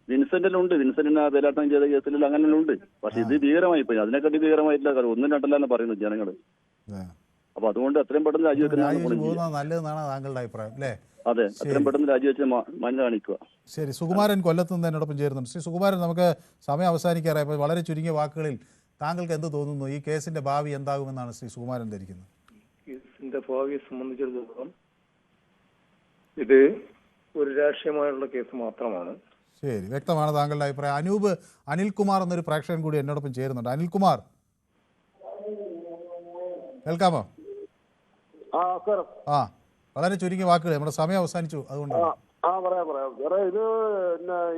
വിൻസെന്റിലുണ്ട്, വിൻസെന്റിന് ബലാത്സംഗം ചെയ്ത കേസിൽ അങ്ങനെ ഉണ്ട്. പക്ഷെ ഇത് ഭീകരമായി പോയി, അതിനെക്കാട്ടി ഭീകരമായിട്ടില്ല. കാരണം ഒന്നും രണ്ടല്ല പറയുന്നു ജനങ്ങള്. അപ്പൊ അതുകൊണ്ട് എത്രയും പെട്ടെന്ന് രാജിവെക്കുന്നതാണ് നല്ലതെന്നാണ് താങ്കളുടെ അഭിപ്രായം അല്ലേ? അതെ, എത്രയും പെട്ടെന്ന് രാജിവെച്ച് മഞ്ഞ കാണിക്കുക. ശരി, സുകുമാരൻ കൊല്ലത്ത് നിന്ന് എന്നോടൊപ്പം ചേരുന്നുണ്ട്. ശ്രീ സുകുമാരൻ, നമുക്ക് സമയം അവസാനിക്കാറായി. അപ്പോൾ വളരെ ചുരുങ്ങിയ വാക്കുകളിൽ താങ്കൾക്ക് എന്ത് തോന്നുന്നു? ഈ കേസിന്റെ ഭാവി എന്താകുമെന്നാണ് ശ്രീ സുകുമാരൻ ധരിക്കുന്നത്? കേസിന്റെ ഭാവിയെ സംബന്ധിച്ചിടത്തോളം ഇത് ഒരു രാഷ്ട്രീയമായുള്ള കേസ് മാത്രമാണ്. ശരി, വ്യക്തമാണ് താങ്കളുടെ അഭിപ്രായം. അനിൽകുമാർ എന്നൊരു പ്രേക്ഷകൻ കൂടി എന്നോടൊപ്പം ചേരുന്നുണ്ട്. അനിൽകുമാർ, കേൾക്കാമോ? ആ, വളരെ ചുരുങ്ങിയ വാക്കുകൾ, നമ്മുടെ സമയം അവസാനിച്ചു, അതുകൊണ്ട് പറയാം. ഇത്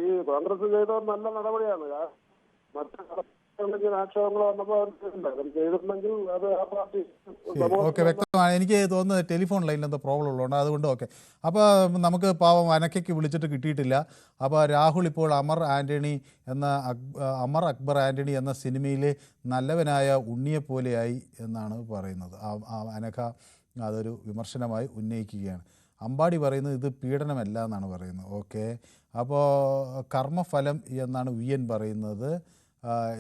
ഈ കോൺഗ്രസ് ചെയ്ത നല്ല നടപടിയാണ്. ആക്ഷേപങ്ങൾ വന്നപ്പോൾ ചെയ്തിട്ടുണ്ടെങ്കിൽ അത് ആ പാർട്ടി. ഓക്കെ, വ്യക്തമാണ്. എനിക്ക് തോന്നുന്നത് ടെലിഫോൺ ലൈനിൽ എന്തോ പ്രോബ്ലം ഉള്ളതുകൊണ്ട്, അതുകൊണ്ട് ഓക്കെ. അപ്പോൾ നമുക്ക് പാവം അനക്കയ്ക്ക് വിളിച്ചിട്ട് കിട്ടിയിട്ടില്ല. അപ്പോൾ രാഹുൽ ഇപ്പോൾ അമർ അക്ബർ ആൻ്റണി എന്ന സിനിമയിലെ നല്ലവനായ ഉണ്ണിയെപ്പോലെയായി എന്നാണ് പറയുന്നത്. അനഘ അതൊരു വിമർശനമായി ഉന്നയിക്കുകയാണ്. അമ്പാടി പറയുന്നത് ഇത് പീഡനമല്ല എന്നാണ് പറയുന്നത്. ഓക്കെ, അപ്പോൾ കർമ്മഫലം എന്നാണ് VN പറയുന്നത്.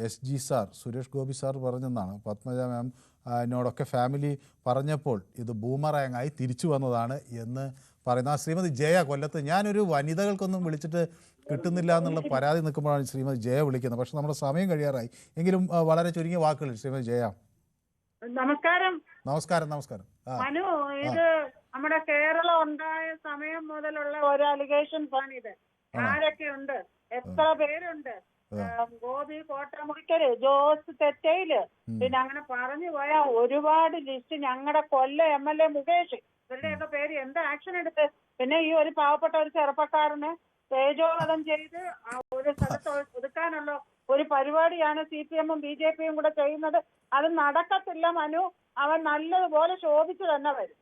SG sir, Suresh Gopi sir പറഞ്ഞെന്നാണ്. പത്മജ മാം എന്നോടൊക്കെ ഫാമിലി പറഞ്ഞപ്പോൾ ഇത് ബൂമറാങ്ങായി തിരിച്ചു വന്നതാണ് എന്ന് പറയുന്ന ശ്രീമതി ജയ കൊല്ലത്ത്. ഞാനൊരു വനിതകൾക്കൊന്നും വിളിച്ചിട്ട് കിട്ടുന്നില്ല എന്നുള്ള പരാതി നിൽക്കുമ്പോഴാണ് ശ്രീമതി ജയ വിളിക്കുന്നത്. പക്ഷെ നമ്മുടെ സമയം കഴിയാറായി. എങ്കിലും വളരെ ചുരുങ്ങിയ വാക്കുകളിൽ ശ്രീമതി ജയ. നമസ്കാരം. നമസ്കാരം. നമസ്കാരം. മനു, ഇത് നമ്മുടെ കേരളം ഉണ്ടായ സമയം മുതലുള്ള ഒരു അലിഗേഷൻസ് ആണ് ഇത്. ആരൊക്കെ ഉണ്ട്, എത്ര പേരുണ്ട്? ഗോപി കോട്ടമുറിക്കല്, ജോസ് തെറ്റയില്, പിന്നെ അങ്ങനെ പറഞ്ഞു പോയാ ഒരുപാട് ലിസ്റ്റ്. ഞങ്ങളുടെ കൊല്ലം MLA മുകേഷ്, ഇവരുടെയൊക്കെ പേര് എന്ത് ആക്ഷൻ എടുത്ത്. പിന്നെ ഈ ഒരു പാവപ്പെട്ട ഒരു ചെറുപ്പക്കാരന് തേജോവധം ചെയ്ത് ഒരു സ്ഥലത്ത് ഒതുക്കാനുള്ള ഒരു പരിപാടിയാണ് CPM-ഉം BJP-യും കൂടെ ചെയ്യുന്നത്. അത് നടക്കത്തില്ല മനു. അവൻ നല്ലതുപോലെ ശോഭിച്ചു തന്നെ വരും.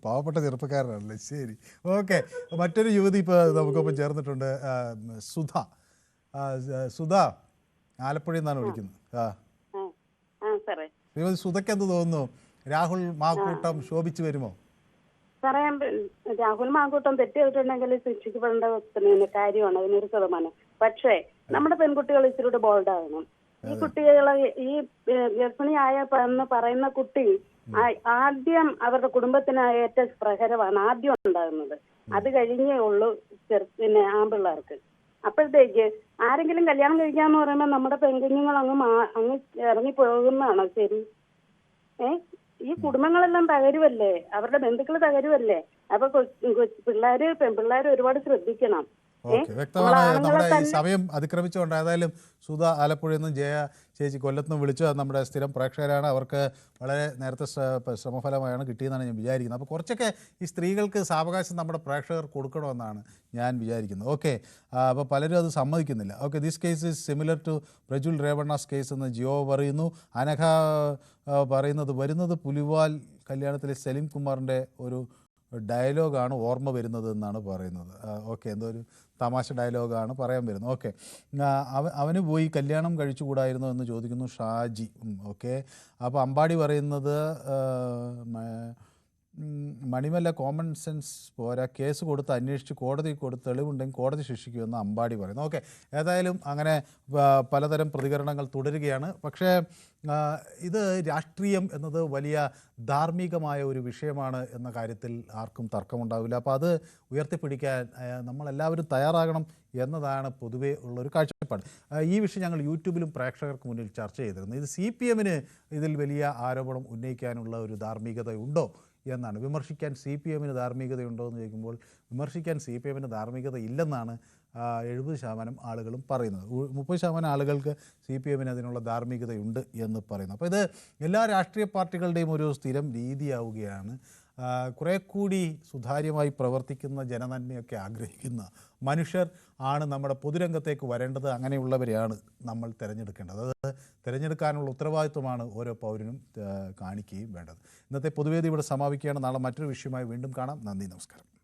പാവപ്പെട്ട ചെറുപ്പക്കാരനല്ലേ? ശരി, ഓക്കെ. മറ്റൊരു യുവതി ഇപ്പോൾ നമുക്കൊപ്പം ചേർന്നിട്ടുണ്ട്, സുധ ആലപ്പുഴയിൽ നിന്നാണ് വിളിക്കുന്നത്. ശ്രീമതി സുധയ്ക്ക് എന്ത് തോന്നുന്നു? രാഹുൽ മാങ്കൂട്ടം ശോഭിച്ചു വരുമോ? സാറേ, രാഹുൽ മാങ്കൂട്ടം തെറ്റ് ചെയ്തിട്ടുണ്ടെങ്കിൽ ശിക്ഷിക്കപ്പെടേണ്ട കാര്യമാണ്, അതിനൊരു ശതമാനം. പക്ഷേ നമ്മുടെ പെൺകുട്ടികൾ ഇച്ചിരി ബോൾഡ് ആകണം. ഈ കുട്ടികളെ, ഈ ഗർഭിണിയായ എന്ന് പറയുന്ന കുട്ടി ആദ്യം അവരുടെ കുടുംബത്തിന് ഏറ്റ പ്രഹരമാണ് ആദ്യം ഉണ്ടാകുന്നത്. അത് കഴിഞ്ഞേ ഉള്ളൂ പിന്നെ ആൺപിള്ളേർക്ക്. അപ്പോഴത്തേക്ക് ആരെങ്കിലും കല്യാണം കഴിക്കാന്ന് പറയുമ്പോൾ നമ്മുടെ പെൺകുഞ്ഞുങ്ങൾ അങ്ങ് ഇറങ്ങി പോകുന്നതാണോ ശരി? ഈ കുടുംബങ്ങളെല്ലാം തകരുവല്ലേ, അവരുടെ ബന്ധുക്കൾ തകരുവല്ലേ. അപ്പൊ പെൺപിള്ളേര് ഒരുപാട് ശ്രദ്ധിക്കണം. ഓക്കെ, വ്യക്തമാണ്. നമ്മുടെ ഈ സമയം അതിക്രമിച്ചുകൊണ്ട് ഏതായാലും സുധ ആലപ്പുഴയിൽ നിന്നും ജയ ചേച്ചി കൊല്ലത്ത് നിന്നും വിളിച്ചു. അത് നമ്മുടെ സ്ഥിരം പ്രേക്ഷകരാണ്. അവർക്ക് വളരെ നേരത്തെ ശ്രമഫലമായാണ് കിട്ടിയെന്നാണ് ഞാൻ വിചാരിക്കുന്നത്. അപ്പോൾ കുറച്ചൊക്കെ ഈ സ്ത്രീകൾക്ക് സാവകാശം നമ്മുടെ പ്രേക്ഷകർ കൊടുക്കണമെന്നാണ് ഞാൻ വിചാരിക്കുന്നത്. ഓക്കെ, അപ്പോൾ പലരും അത് സമ്മതിക്കുന്നില്ല. Okay, this case is similar to Prajwal Revanna's case എന്ന് ജിയോ പറയുന്നു. അനഘ പറയുന്നത് വരുന്നത് പുലിവാൽ കല്യാണത്തിലെ സലീം കുമാറിൻ്റെ ഒരു ഡയലോഗാണ് ഓർമ്മ വരുന്നത് എന്നാണ് പറയുന്നത്. ഓക്കെ, എന്തോ ഒരു തമാശ ഡയലോഗാണ് പറയാൻ വരുന്നത്. ഓക്കെ, അവന് പോയി കല്യാണം കഴിച്ചുകൂടായിരുന്നു എന്ന് ചോദിക്കുന്നു ഷാജി. ഓക്കെ, അപ്പോൾ അമ്പാടി പറയുന്നത് മണിമല്ല കോമൺ സെൻസ് പോരാ, കേസ് കൊടുത്ത് അന്വേഷിച്ച് കോടതി കൊടുത്ത് തെളിവുണ്ടെങ്കിൽ കോടതി ശിക്ഷിക്കുമെന്ന് അമ്പാടി പറയുന്നു. ഓക്കെ, ഏതായാലും അങ്ങനെ പലതരം പ്രതികരണങ്ങൾ തുടരുകയാണ്. പക്ഷേ ഇത് രാഷ്ട്രീയം എന്നത് വലിയ ധാർമ്മികമായ ഒരു വിഷയമാണ് എന്ന കാര്യത്തിൽ ആർക്കും തർക്കമുണ്ടാവില്ല. അപ്പോൾ അത് ഉയർത്തിപ്പിടിക്കാൻ നമ്മളെല്ലാവരും തയ്യാറാകണം എന്നതാണ് പൊതുവേ ഉള്ളൊരു കാഴ്ചപ്പാട്. ഈ വിഷയം ഞങ്ങൾ യൂട്യൂബിലും പ്രേക്ഷകർക്ക് മുന്നിൽ ചർച്ച ചെയ്തിരുന്നു. ഇത് CPM ഇതിൽ വലിയ ആരോപണം ഉന്നയിക്കാനുള്ള ഒരു ധാർമ്മികത ഉണ്ടോ എന്നാണ്. വിമർശിക്കാൻ CPM ധാർമ്മികതയുണ്ടോ എന്ന് ചോദിക്കുമ്പോൾ വിമർശിക്കാൻ CPM ധാർമ്മികത ഇല്ലെന്നാണ് 70% ആളുകളും പറയുന്നത്. 30% ആളുകൾക്ക് CPM അതിനുള്ള ധാർമ്മികതയുണ്ട് എന്ന് പറയുന്നു. അപ്പോൾ ഇത് എല്ലാ രാഷ്ട്രീയ പാർട്ടികളുടെയും ഒരു സ്ഥിരം രീതിയാവുകയാണ്. കുറേ കൂടി സുതാര്യമായി പ്രവർത്തിക്കുന്ന ജനനന്മയൊക്കെ ആഗ്രഹിക്കുന്ന മനുഷ്യർ ആണ് നമ്മുടെ പൊതുരംഗത്തേക്ക് വരേണ്ടത്. അങ്ങനെയുള്ളവരെയാണ് നമ്മൾ തിരഞ്ഞെടുക്കേണ്ടത്. അത് തിരഞ്ഞെടുക്കാനുള്ള ഉത്തരവാദിത്വമാണ് ഓരോ പൗരനും കാണിക്കുകയും വേണ്ടത്. ഇന്നത്തെ പൊതുവേദി ഇവിടെ സമാപിക്കുകയാണ്. നാളെ മറ്റൊരു വിഷയമായി വീണ്ടും കാണാം. നന്ദി, നമസ്കാരം.